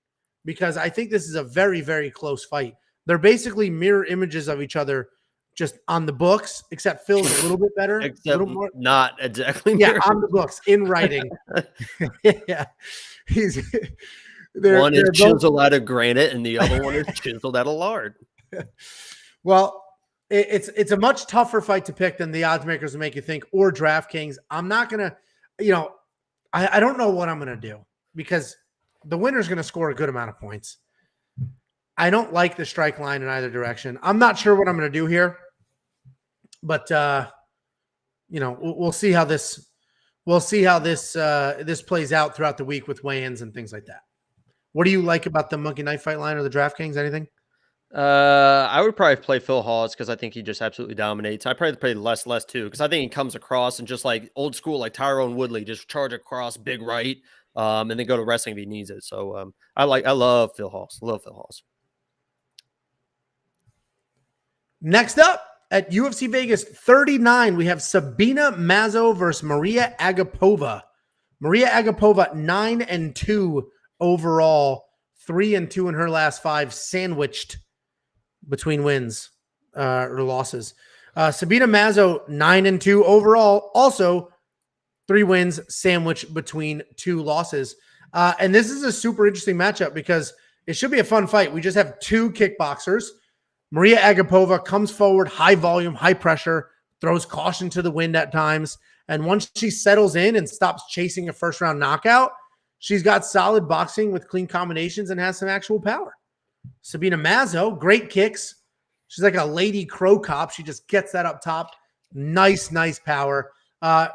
because I think this is a very, very close fight. They're basically mirror images of each other just on the books, except Phil's a little bit better. Except not exactly. Yeah, on the books, in writing. Yeah. One is chiseled out of granite and the other one is chiseled out of lard. Well, it's a much tougher fight to pick than the odds makers will make you think, or DraftKings. I'm not going to, I don't know what I'm going to do, because the winner's going to score a good amount of points. I don't like the strike line in either direction. I'm not sure what I'm going to do here, but we'll see how this this plays out throughout the week with weigh-ins and things like that. What do you like about the monkey knife fight line or the DraftKings? Anything? I would probably play Phil Hawes because I think he just absolutely dominates. I probably play less too, because I think he comes across and just like old school, like Tyrone Woodley, just charge across, big right, and then go to wrestling if he needs it. So I love Phil Hawes. Love Phil Hawes. Next up, At UFC Vegas 39, we have Sabina Mazo versus Mariya Agapova. Mariya Agapova 9-2 overall, 3-2 in her last 5, sandwiched between wins or losses. Sabina Mazo 9-2 overall, also 3 wins, sandwiched between 2 losses. And this is a super interesting matchup because it should be a fun fight. We just have 2 kickboxers. Mariya Agapova comes forward, high volume, high pressure, throws caution to the wind at times. And once she settles in and stops chasing a first-round knockout, she's got solid boxing with clean combinations and has some actual power. Sabina Mazo, great kicks. She's like a lady crow cop. She just gets that up top. Nice power.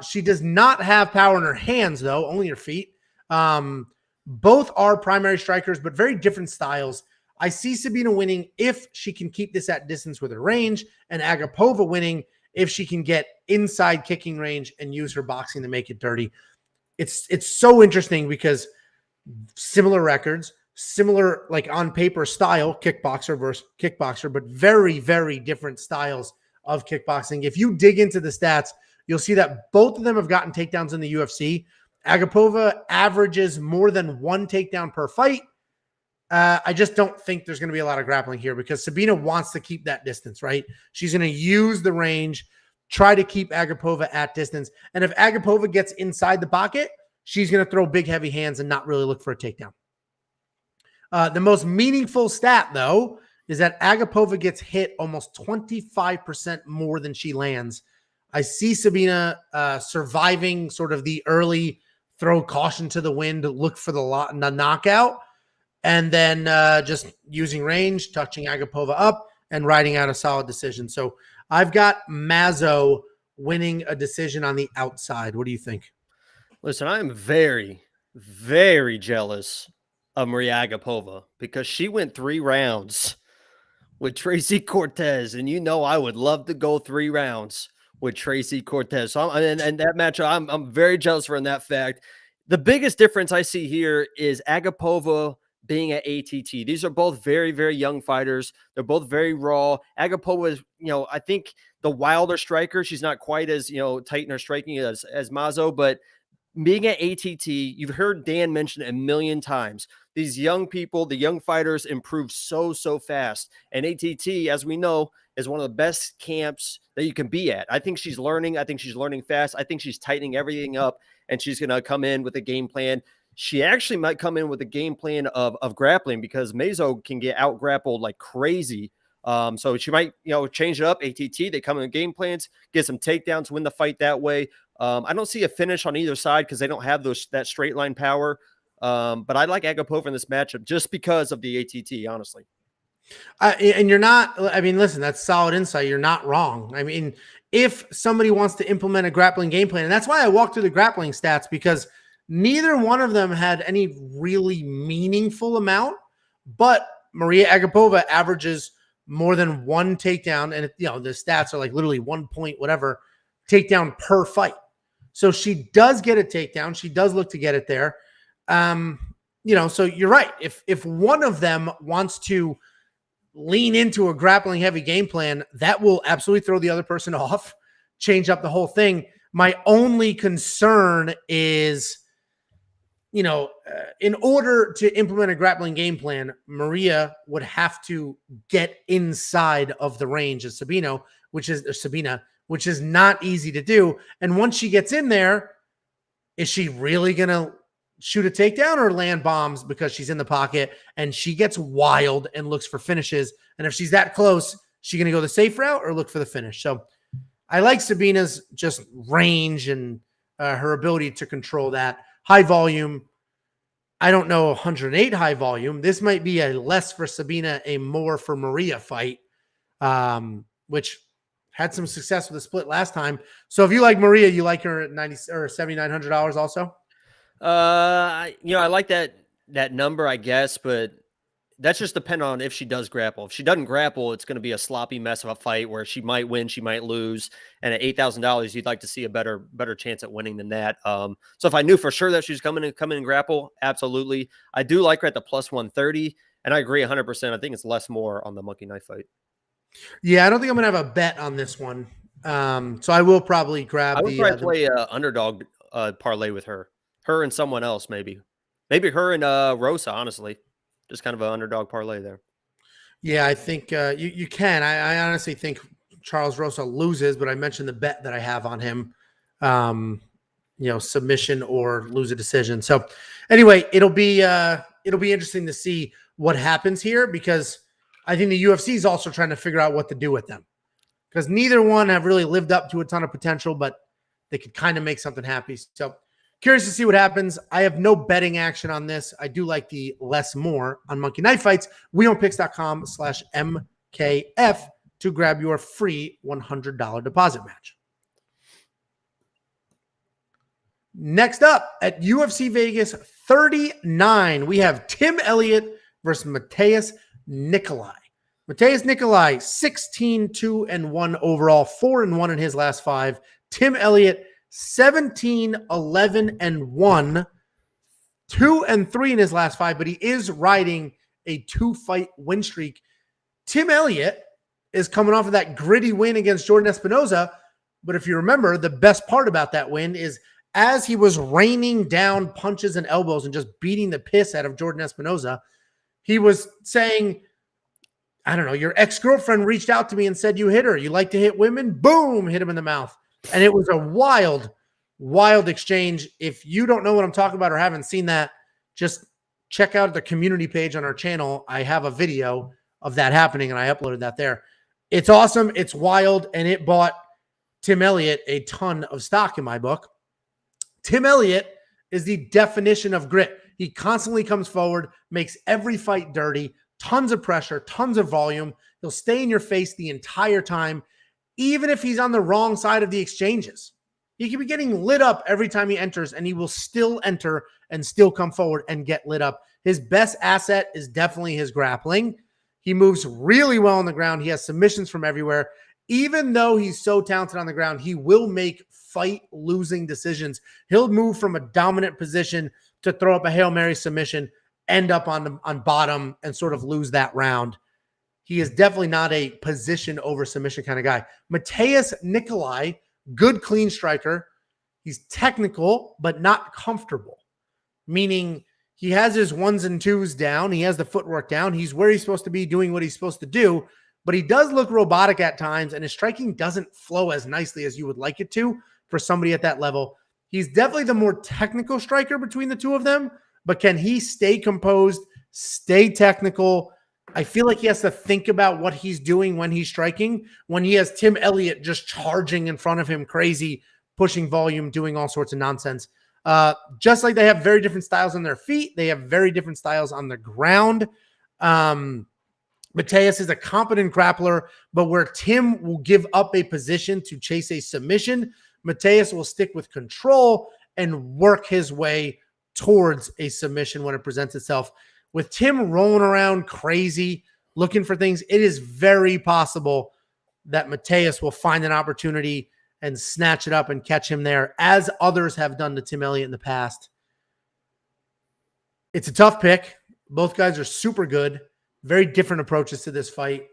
She does not have power in her hands, though, only her feet. Both are primary strikers, but very different styles. I see Sabina winning if she can keep this at distance with her range, and Agapova winning if she can get inside kicking range and use her boxing to make it dirty. It's so interesting because similar records, similar like on paper style, kickboxer versus kickboxer, but very, very different styles of kickboxing. If you dig into the stats, you'll see that both of them have gotten takedowns in the UFC. Agapova averages more than 1 takedown per fight. I just don't think there's going to be a lot of grappling here because Sabina wants to keep that distance, right? She's going to use the range, try to keep Agapova at distance. And if Agapova gets inside the pocket, she's going to throw big, heavy hands and not really look for a takedown. The most meaningful stat, though, is that Agapova gets hit almost 25% more than she lands. I see Sabina surviving sort of the early throw caution to the wind, look for the knockout, and then just using range, touching Agapova up, and riding out a solid decision. So I've got Mazo winning a decision on the outside. What do you think? Listen, I am very, very jealous of Mariya Agapova because she went 3 rounds with Tracy Cortez, and I would love to go 3 rounds with Tracy Cortez. So and that matchup, I'm very jealous for in that fact. The biggest difference I see here is Agapova being at ATT. These are both very, very young fighters. They're both very raw. Agapova is, I think the wilder striker. She's not quite as, tight in her striking as Mazo, but being at ATT, you've heard Dan mention it a million times. These young people, the young fighters improve so fast. And ATT, as we know, is one of the best camps that you can be at. I think she's learning. I think she's learning fast. I think she's tightening everything up, and she's going to come in with a game plan. She actually might come in with a game plan of grappling because Mazo can get out grappled like crazy. So she might, change it up. ATT, they come in with game plans, get some takedowns, win the fight that way. I don't see a finish on either side because they don't have that straight line power. But I like Agapova in this matchup just because of the ATT, honestly. And you're not, listen, that's solid insight. You're not wrong. If somebody wants to implement a grappling game plan, and that's why I walked through the grappling stats, because neither one of them had any really meaningful amount, but Mariya Agapova averages more than 1 takedown. And, the stats are like literally 1 point, whatever, takedown per fight. So she does get a takedown. She does look to get it there. So you're right. If one of them wants to lean into a grappling heavy game plan, that will absolutely throw the other person off, change up the whole thing. My only concern is, in order to implement a grappling game plan, Mariya would have to get inside of the range of Sabina, which is not easy to do. And once she gets in there, is she really going to shoot a takedown or land bombs because she's in the pocket and she gets wild and looks for finishes? And if she's that close, she going to go the safe route or look for the finish? So I like Sabina's just range and her ability to control that. High volume. I don't know 108 high volume. This might be a less for Sabina, a more for Mariya fight, which had some success with the split last time. So if you like Mariya, you like her at $90 or $7,900 also? I like that number, I guess, but that's just depend on if she does grapple. If she doesn't grapple, it's going to be a sloppy mess of a fight where she might win, she might lose. And at $8,000, you'd like to see a better chance at winning than that. So if I knew for sure that she's coming and grapple, absolutely. I do like her at the plus 130, and I agree 100%. I think it's less more on the monkey knife fight. Yeah, I don't think I'm gonna have a bet on this one. So I will probably grab I would probably play a underdog parlay with her and someone else, maybe her and Rosa. Honestly, just kind of an underdog parlay there. Yeah, I think you can. I honestly think Charles Rosa loses, but I mentioned the bet that I have on him. Submission or lose a decision. So anyway, it'll be interesting to see what happens here, because I think the UFC is also trying to figure out what to do with them, because neither one have really lived up to a ton of potential, but they could kind of make something happy. So curious to see what happens. I have no betting action on this. I do like the less more on Monkey Knife Fights. wewantpicks.com/MKF to grab your free $100 deposit match. Next up at UFC Vegas 39, we have Tim Elliott versus Matheus Nicolau. Matheus Nicolau, 16-2-1 overall, 4-1 in his last 5. Tim Elliott, 17-11-1, 2-3 in his last 5, but he is riding a 2-fight win streak. Tim Elliott is coming off of that gritty win against Jordan Espinoza, but if you remember, the best part about that win is as he was raining down punches and elbows and just beating the piss out of Jordan Espinoza, he was saying, I don't know, your ex-girlfriend reached out to me and said you hit her. You like to hit women? Boom, hit him in the mouth. And it was a wild, wild exchange. If you don't know what I'm talking about or haven't seen that, just check out the community page on our channel. I have a video of that happening, and I uploaded that there. It's awesome. It's wild, and it bought Tim Elliott a ton of stock in my book. Tim Elliott is the definition of grit. He constantly comes forward, makes every fight dirty, tons of pressure, tons of volume. He'll stay in your face the entire time, even if he's on the wrong side of the exchanges. He can be getting lit up every time he enters, and he will still enter and still come forward and get lit up. His best asset is definitely his grappling. He moves really well on the ground. He has submissions from everywhere. Even though he's so talented on the ground, he will make fight-losing decisions. He'll move from a dominant position to throw up a Hail Mary submission, end up on bottom, and sort of lose that round. He is definitely not a position over submission kind of guy. Matheus Nicolau, good clean striker. He's technical, but not comfortable, meaning he has his 1s and 2s down. He has the footwork down. He's where he's supposed to be doing what he's supposed to do, but he does look robotic at times, and his striking doesn't flow as nicely as you would like it to for somebody at that level. He's definitely the more technical striker between the two of them, but can he stay composed, stay technical? I feel like he has to think about what he's doing when he's striking, when he has Tim Elliott just charging in front of him crazy, pushing volume, doing all sorts of nonsense. Just like they have very different styles on their feet, they have very different styles on the ground. Matheus is a competent grappler, but where Tim will give up a position to chase a submission, Matheus will stick with control and work his way towards a submission when it presents itself. With Tim rolling around crazy, looking for things, it is very possible that Matheus will find an opportunity and snatch it up and catch him there, as others have done to Tim Elliott in the past. It's a tough pick. Both guys are super good. Very different approaches to this fight.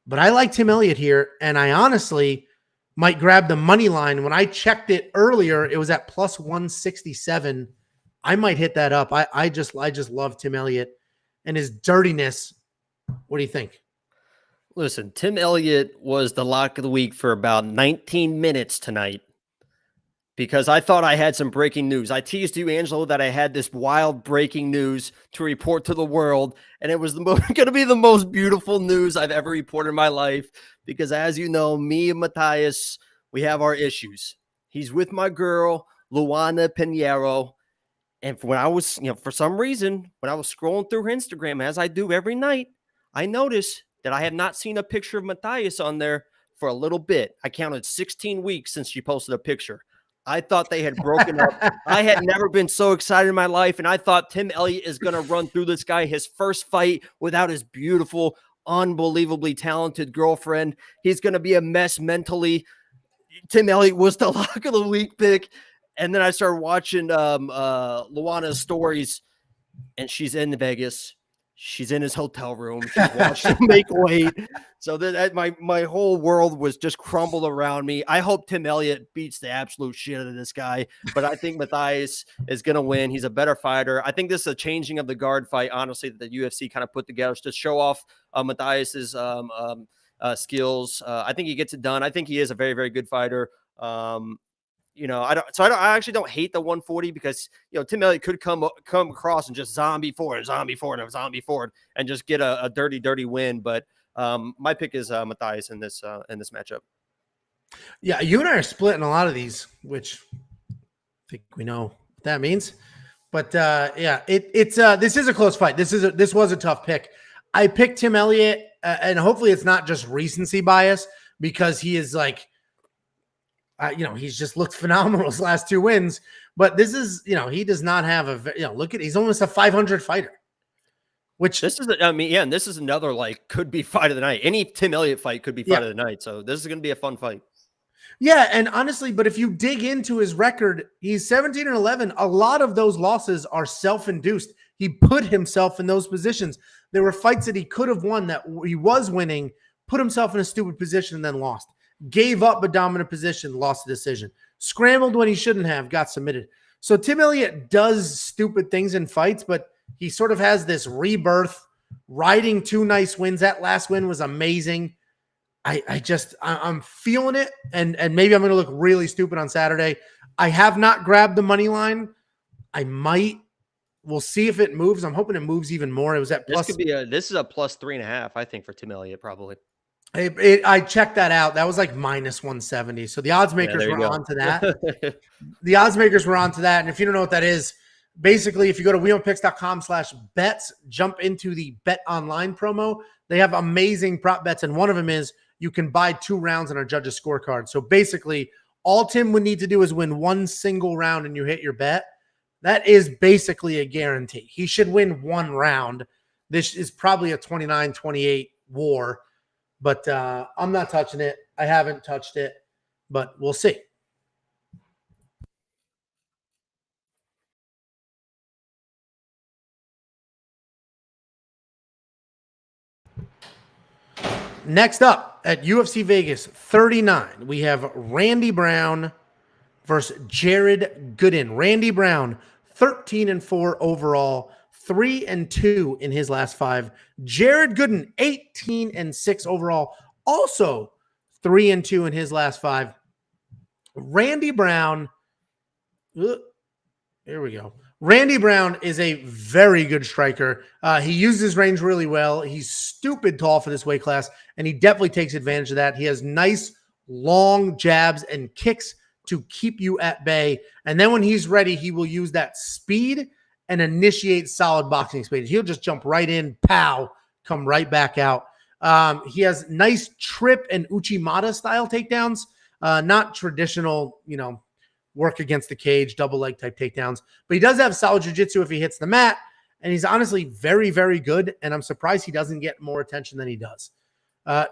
But I like Tim Elliott here, and I honestly might grab the money line. When I checked it earlier, it was at plus 167. I might hit that up. I just love Tim Elliott and his dirtiness. What do you think? Listen, Tim Elliott was the lock of the week for about 19 minutes tonight, because I thought I had some breaking news. I teased you, Angelo, that I had this wild breaking news to report to the world, and it was going to be the most beautiful news I've ever reported in my life, because as you know, me and Matheus, we have our issues. He's with my girl, Luana Pinheiro, and when I was, for some reason, when I was scrolling through her Instagram, as I do every night, I noticed that I had not seen a picture of Matheus on there for a little bit. I counted 16 weeks since she posted a picture. I thought they had broken up. I had never been so excited in my life, and I thought Tim Elliott is going to run through this guy, his first fight without his beautiful, unbelievably talented girlfriend. He's going to be a mess mentally. Tim Elliott was the lock of the week pick. And then I started watching Luana's stories, and she's in Vegas. She's in his hotel room. She's watched him make weight. So that my whole world was just crumbled around me. I hope Tim Elliott beats the absolute shit out of this guy, but I think Matheus is going to win. He's a better fighter. I think this is a changing of the guard fight, honestly, that the UFC kind of put together to show off Matheus's skills. I think he gets it done. I think he is a very, very good fighter. I actually don't hate the 140 because, Tim Elliott could come across and just zombie forward and just get a dirty win. But my pick is Matheus in this matchup. Yeah, you and I are splitting a lot of these, which I think we know what that means. But this is a close fight. This was a tough pick. I picked Tim Elliott, and hopefully it's not just recency bias because he is like, he's just looked phenomenal his last 2 wins. But this is, he does not have he's almost a 500 fighter. Which this is, and this is another could be fight of the night. Any Tim Elliott fight could be fight of the night. So this is going to be a fun fight. Yeah, and honestly, but if you dig into his record, he's 17-11. A lot of those losses are self-induced. He put himself in those positions. There were fights that he could have won that he was winning, put himself in a stupid position and then lost. Gave up a dominant position, lost the decision. Scrambled when he shouldn't have, got submitted. So Tim Elliott does stupid things in fights, but he sort of has this rebirth, riding 2 nice wins. That last win was amazing. I'm feeling it, and maybe I'm going to look really stupid on Saturday. I have not grabbed the money line. I might. We'll see if it moves. I'm hoping it moves even more. It was at plus. This is a plus 3.5, I think, for Tim Elliott probably. I checked that out. That was like minus 170. So the odds makers were onto that. The odds makers were onto that. And if you don't know what that is, basically, if you go to wewantpicks.com/bets, jump into the bet online promo. They have amazing prop bets. And one of them is you can buy 2 rounds on our judges' scorecard. So basically, all Tim would need to do is win 1 single round and you hit your bet. That is basically a guarantee. He should win 1 round. This is probably a 29-28 war. But I'm not touching it. I haven't touched it, but we'll see. Next up at UFC Vegas 39, we have Randy Brown versus Jared Gooden. Randy Brown, 13-4 overall, 3-2 in his last 5. Jared Gooden, 18-6 overall, also 3-2 in his last 5. Randy Brown, here we go. Randy Brown is a very good striker. He uses range really well. He's stupid tall for this weight class, and he definitely takes advantage of that. He has nice, long jabs and kicks to keep you at bay. And then when he's ready, he will use that speed and initiate solid boxing speed. He'll just jump right in, pow, come right back out. He has nice trip and Uchimata style takedowns, not traditional, work against the cage, double leg type takedowns. But he does have solid jiu-jitsu if he hits the mat, and he's honestly very, very good, and I'm surprised he doesn't get more attention than he does.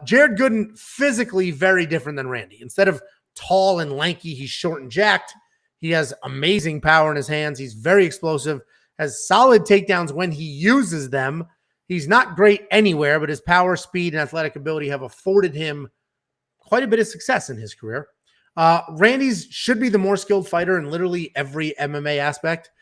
Jared Gooden, physically very different than Randy. Instead of tall and lanky, he's short and jacked. He has amazing power in his hands. He's very explosive, has solid takedowns when he uses them. He's not great anywhere, but his power, speed, and athletic ability have afforded him quite a bit of success in his career. Randy's should be the more skilled fighter in literally every MMA aspect,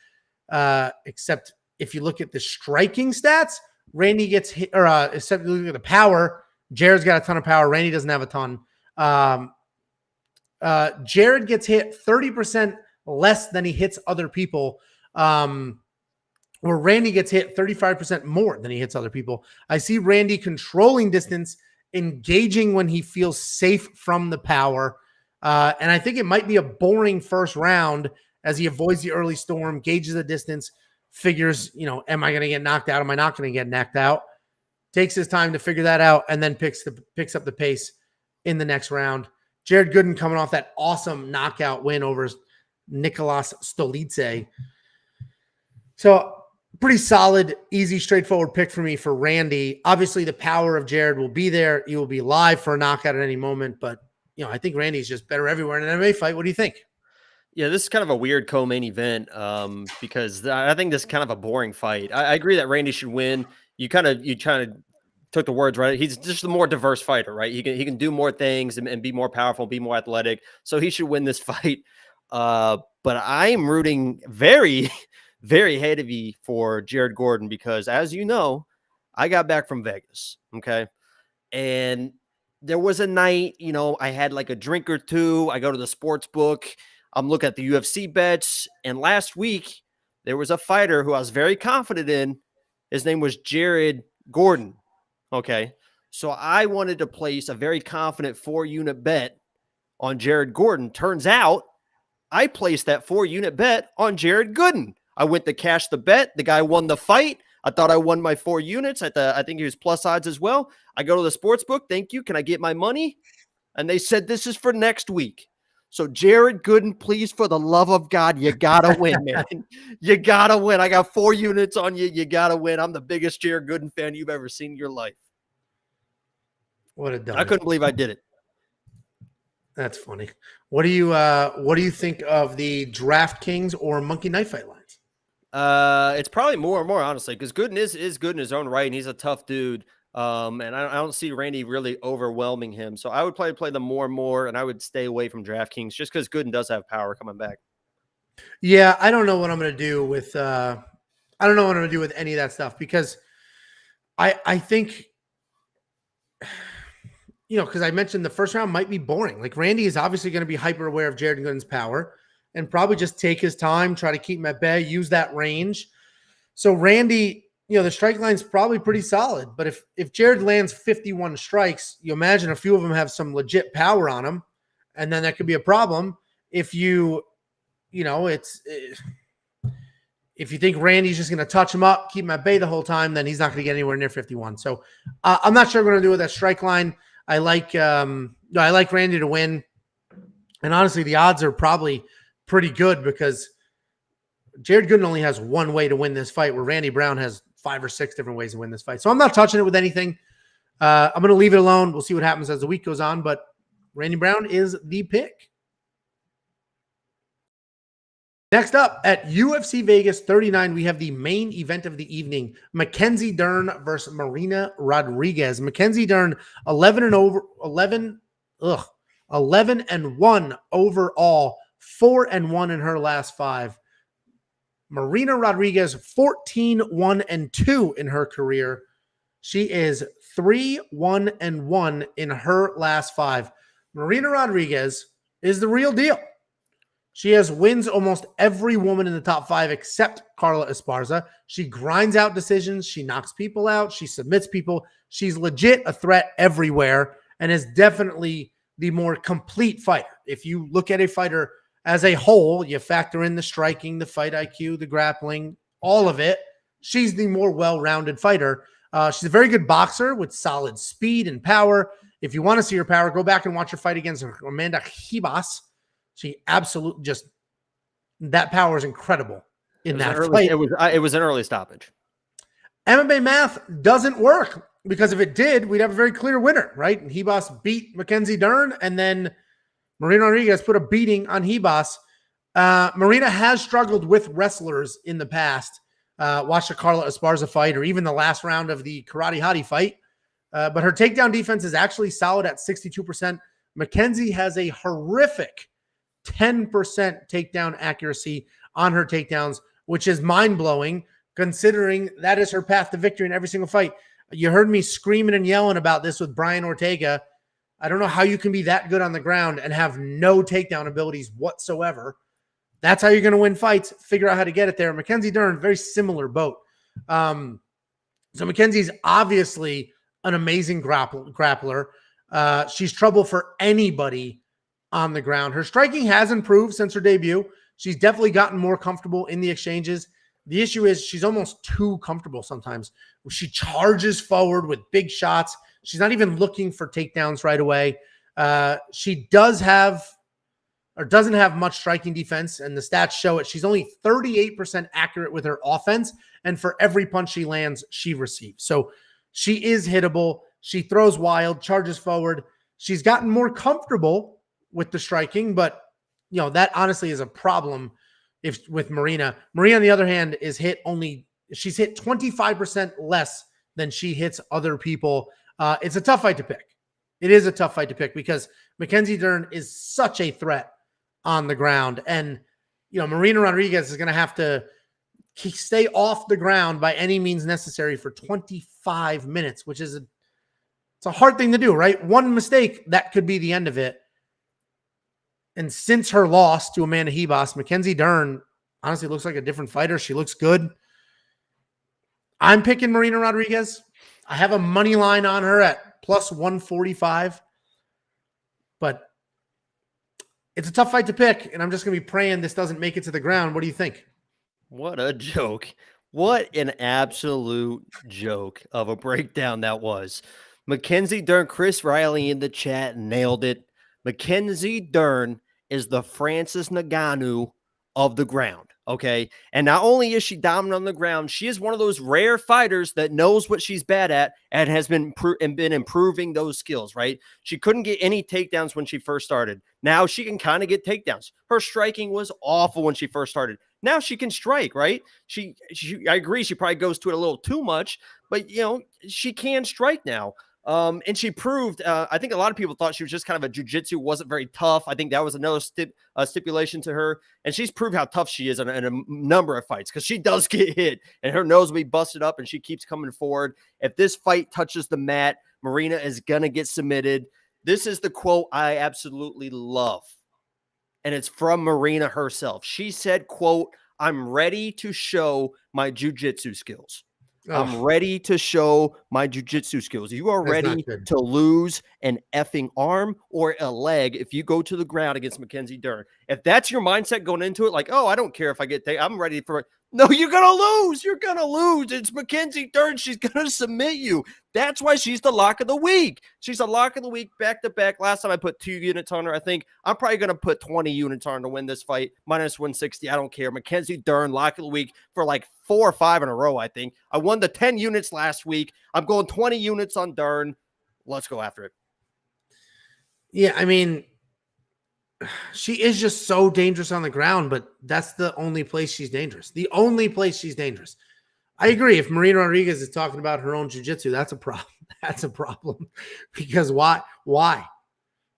except if you look at the striking stats, Randy gets hit, or except you look at the power, Jared's got a ton of power. Randy doesn't have a ton. Jared gets hit 30% less than he hits other people, where Randy gets hit 35% more than he hits other people. I see Randy controlling distance, engaging when he feels safe from the power. And I think it might be a boring first round as he avoids the early storm, gauges the distance, figures, am I going to get knocked out? Am I not going to get knocked out? Takes his time to figure that out and then picks up the pace in the next round. Jared Gooden coming off that awesome knockout win over Nicolas Stolice. So pretty solid, easy, straightforward pick for me for Randy. Obviously, the power of Jared will be there. He will be live for a knockout at any moment, but I think Randy's just better everywhere in an MMA fight. What do you think? Yeah, this is kind of a weird co-main event because I think this is kind of a boring fight. I agree that Randy should win. you kind of took the words right. He's just a more diverse fighter, right? He can do more things and be more powerful, be more athletic. So he should win this fight. But I'm rooting very, very heavy for Jared Gordon because, as you know, I got back from Vegas. Okay. And there was a night, I had like a drink or two. I go to the sports book. I'm looking at the UFC bets. And last week, there was a fighter who I was very confident in. His name was Jared Gordon. Okay. So I wanted to place a very confident 4-unit bet on Jared Gordon. Turns out I placed that 4-unit bet on Jared Gordon. I went to cash the bet. The guy won the fight. I thought I won my 4 units. I think he was plus odds as well. I go to the sports book. Thank you. Can I get my money? And they said, this is for next week. So Jared Gordon, please, for the love of God, you got to win, man. You got to win. I got 4 units on you. You got to win. I'm the biggest Jared Gordon fan you've ever seen in your life. What a dumb. I couldn't believe I did it. That's funny. What do you think of the DraftKings or Monkey Knife Fight lines? It's probably more and more, honestly, because Gooden is good in his own right, and he's a tough dude. And I don't see Randy really overwhelming him. So I would play them more and more, and I would stay away from DraftKings just because Gooden does have power coming back. Yeah, I don't know what I'm going to do with any of that stuff because I think because I mentioned the first round might be boring. Like Randy is obviously going to be hyper aware of Jared Gooden's power and probably just take his time, try to keep him at bay, use that range. So Randy, the strike line's probably pretty solid. But if Jared lands 51 strikes, you imagine a few of them have some legit power on them, and then that could be a problem. If if you think Randy's just going to touch him up, keep him at bay the whole time, then he's not going to get anywhere near 51. So I'm not sure what I'm going to do with that strike line. I like Randy to win. And honestly, the odds are probably pretty good because Jared Gooden only has one way to win this fight, where Randy Brown has 5 or 6 different ways to win this fight. So I'm not touching it with anything. I'm going to leave it alone. We'll see what happens as the week goes on, but Randy Brown is the pick. Next up at UFC Vegas 39, we have the main event of the evening, Mackenzie Dern versus Marina Rodriguez. Mackenzie Dern 11-1 overall, 4-1 in her last 5. Marina Rodriguez 14-1-2 in her career. She is 3-1-1 in her last 5. Marina Rodriguez is the real deal. She has wins almost every woman in the top 5 except Carla Esparza. She grinds out decisions. She knocks people out. She submits people. She's legit a threat everywhere and is definitely the more complete fighter. If you look at a fighter as a whole, you factor in the striking, the fight IQ, the grappling, all of it, she's the more well-rounded fighter. She's a very good boxer with solid speed and power. If you want to see her power, go back and watch her fight against Amanda Ribas. She absolutely that power is incredible in that fight. It was an early stoppage. MMA math doesn't work because if it did, we'd have a very clear winner, right? And Ribas beat Mackenzie Dern, and then Marina Rodriguez put a beating on Ribas. Marina has struggled with wrestlers in the past. Watch the Carla Esparza fight or even the last round of the Karate Hottie fight. But her takedown defense is actually solid at 62%. Mackenzie has a horrific 10% takedown accuracy on her takedowns, which is mind-blowing considering that is her path to victory in every single fight. You heard me screaming and yelling about this with Brian Ortega. I don't know how you can be that good on the ground and have no takedown abilities whatsoever. That's how you're going to win fights. Figure out how to get it there. Mackenzie Dern, very similar boat. So Mackenzie's obviously an amazing grappler. She's trouble for anybody on the ground. Her striking has improved since her debut. She's definitely gotten more comfortable in the exchanges. The issue is she's almost too comfortable sometimes. She charges forward with big shots. She's not even looking for takedowns right away. She doesn't have much striking defense, and the stats show it. She's only 38% accurate with her offense, and for every punch she lands, she receives. So she is hittable. She throws wild, charges forward. She's gotten more comfortable with the striking, but that honestly is a problem with Marina. Marina, on the other hand, she's hit 25% less than she hits other people. It's a tough fight to pick. It is a tough fight to pick because Mackenzie Dern is such a threat on the ground. And, Marina Rodriguez is going to have to stay off the ground by any means necessary for 25 minutes, which is it's a hard thing to do, right? One mistake, that could be the end of it. And since her loss to Amanda Ribas, Mackenzie Dern honestly looks like a different fighter. She looks good. I'm picking Marina Rodriguez. I have a money line on her at plus 145. But it's a tough fight to pick, and I'm just going to be praying this doesn't make it to the ground. What do you think? What a joke. What an absolute joke of a breakdown that was. Mackenzie Dern, Chris Riley in the chat nailed it. Mackenzie Dern is the Francis Ngannou of the ground, okay? And not only is she dominant on the ground, she is one of those rare fighters that knows what she's bad at and has been improving those skills, right? She couldn't get any takedowns when she first started. Now she can kind of get takedowns. Her striking was awful when she first started. Now she can strike, right? I agree, she probably goes to it a little too much, but, she can strike now. And she proved, I think a lot of people thought she was just kind of a jiu-jitsu, wasn't very tough. I think that was another stipulation to her. And she's proved how tough she is in a number of fights because she does get hit and her nose will be busted up and she keeps coming forward. If this fight touches the mat, Marina is going to get submitted. This is the quote I absolutely love. And it's from Marina herself. She said, quote, "I'm ready to show my jiu-jitsu skills." I'm ready to show my jiu-jitsu skills. You are ready to lose an effing arm or a leg if you go to the ground against Mackenzie Dern. If that's your mindset going into it, like, oh, I don't care if I get taken, I'm ready for it. No, you're going to lose. You're going to lose. It's Mackenzie Dern. She's going to submit you. That's why she's the lock of the week. She's a lock of the week back to back. Last time I put 2 units on her. I think I'm probably going to put 20 units on her to win this fight. Minus 160. I don't care. Mackenzie Dern, lock of the week for like 4 or 5 in a row, I think. I won the 10 units last week. I'm going 20 units on Dern. Let's go after it. Yeah, I mean, she is just so dangerous on the ground, but that's the only place she's dangerous. The only place she's dangerous. I agree. If Marina Rodriguez is talking about her own jiu-jitsu, that's a problem. That's a problem. Because why?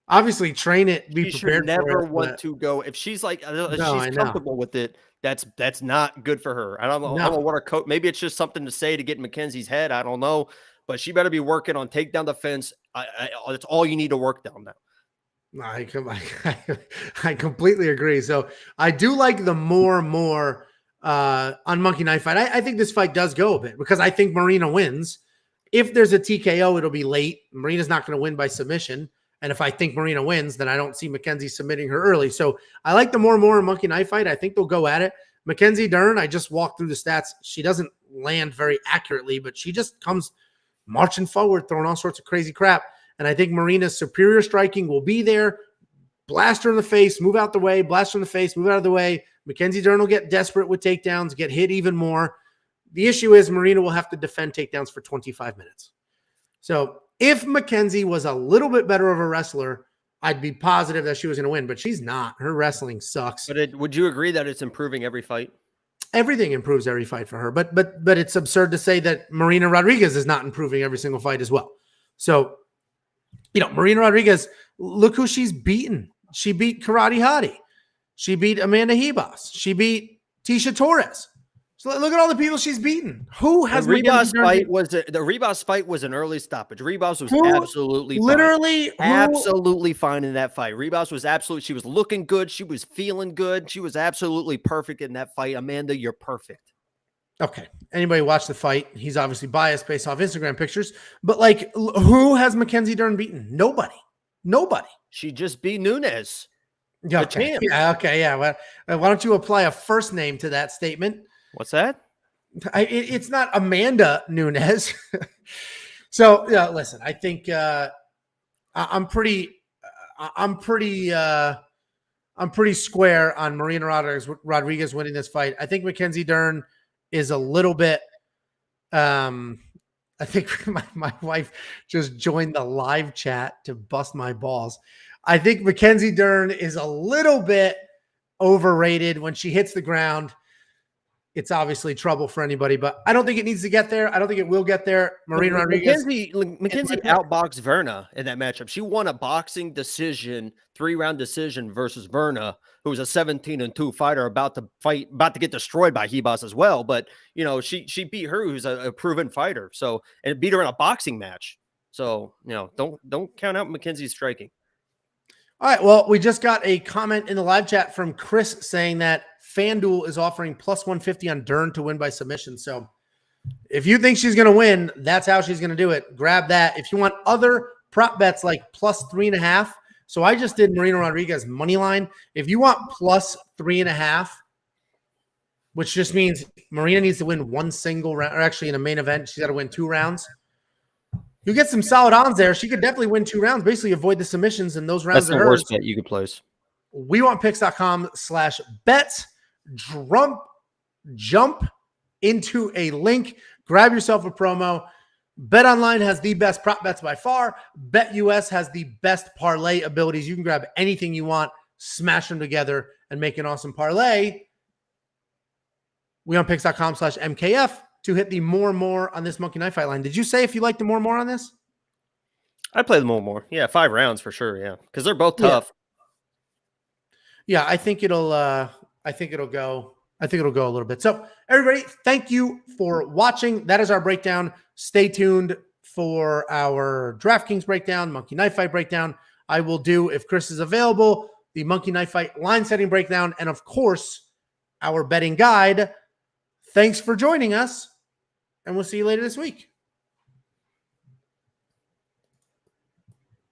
Obviously, train it, be she prepared should never for it. Want to go. If she's like, she's comfortable with it, that's not good for her. I don't know what her coach, maybe it's just something to say to get in Mackenzie's head. I don't know. But she better be working on takedown defense. That's all you need to work down now. I completely agree. So I do like the more on Monkey Knife Fight. I think this fight does go a bit because I think Marina wins. If there's a TKO, it'll be late. Marina's not going to win by submission. And if I think Marina wins, then I don't see Mackenzie submitting her early. So I like the more Monkey Knife Fight. I think they'll go at it. Mackenzie Dern, I just walked through the stats. She doesn't land very accurately, but she just comes marching forward, throwing all sorts of crazy crap. And I think Marina's superior striking will be there. Blast her in the face, move out the way, blast her in the face, move out of the way. Mackenzie Dern will get desperate with takedowns, get hit even more. The issue is Marina will have to defend takedowns for 25 minutes. So if Mackenzie was a little bit better of a wrestler, I'd be positive that she was going to win, but she's not. Her wrestling sucks. But would you agree that it's improving every fight? Everything improves every fight for her, but it's absurd to say that Marina Rodriguez is not improving every single fight as well. So, Marina Rodriguez, look who she's beaten. She beat Karate Hottie. She beat Amanda Ribas. She beat Tisha Torres. So look at all the people she's beaten. Who has the Ribas fight was an early stoppage. Ribas was absolutely fine in that fight. Ribas was she was looking good. She was feeling good. She was absolutely perfect in that fight. Amanda, you're perfect. Okay. Anybody watch the fight? He's obviously biased based off Instagram pictures. But who has Mackenzie Dern beaten? Nobody. She just beat Nunes. Okay. Yeah. Okay. Yeah. Well, why don't you apply a first name to that statement? What's that? It's not Amanda Nunes. So listen, I think I'm pretty square on Marina Rodriguez winning this fight. I think Mackenzie Dern is a little bit. I think my wife just joined the live chat to bust my balls. I think Mackenzie Dern is a little bit overrated when she hits the ground. it's obviously trouble for anybody, but I don't think it needs to get there. I don't think it will get there. Marina Rodriguez. Mackenzie outboxed Verna in that matchup. She won a boxing decision, 3-round decision versus Verna, who was a 17-2 fighter about to get destroyed by Hibas as well. But she beat her, who's a proven fighter. So, and beat her in a boxing match. So, don't count out Mackenzie's striking. All right. Well, we just got a comment in the live chat from Chris saying that FanDuel is offering plus 150 on Dern to win by submission. So if you think she's going to win, that's how she's going to do it. Grab that. If you want other prop bets like plus 3.5, so I just did Marina Rodriguez money line. If you want plus 3.5, which just means Marina needs to win one single round, or actually in a main event, she's got to win 2 rounds. You get some solid odds there. She could definitely win 2 rounds. Basically, avoid the submissions, and those rounds are hers. That's the worst bet you could place. wewantpicks.com/bet. Jump into a link. Grab yourself a promo. BetOnline has the best prop bets by far. BetUS has the best parlay abilities. You can grab anything you want, smash them together, and make an awesome parlay. wewantpicks.com/MKF. to hit the more on this Monkey Knife Fight line. Did you say if you like the more on this? I play the more. Yeah, 5 rounds for sure. Yeah, because they're both tough. Yeah, I think it'll go a little bit. So everybody, thank you for watching. That is our breakdown. Stay tuned for our DraftKings breakdown, Monkey Knife Fight breakdown. I will do, if Chris is available, the Monkey Knife Fight line setting breakdown, and of course, our betting guide. Thanks for joining us, and we'll see you later this week.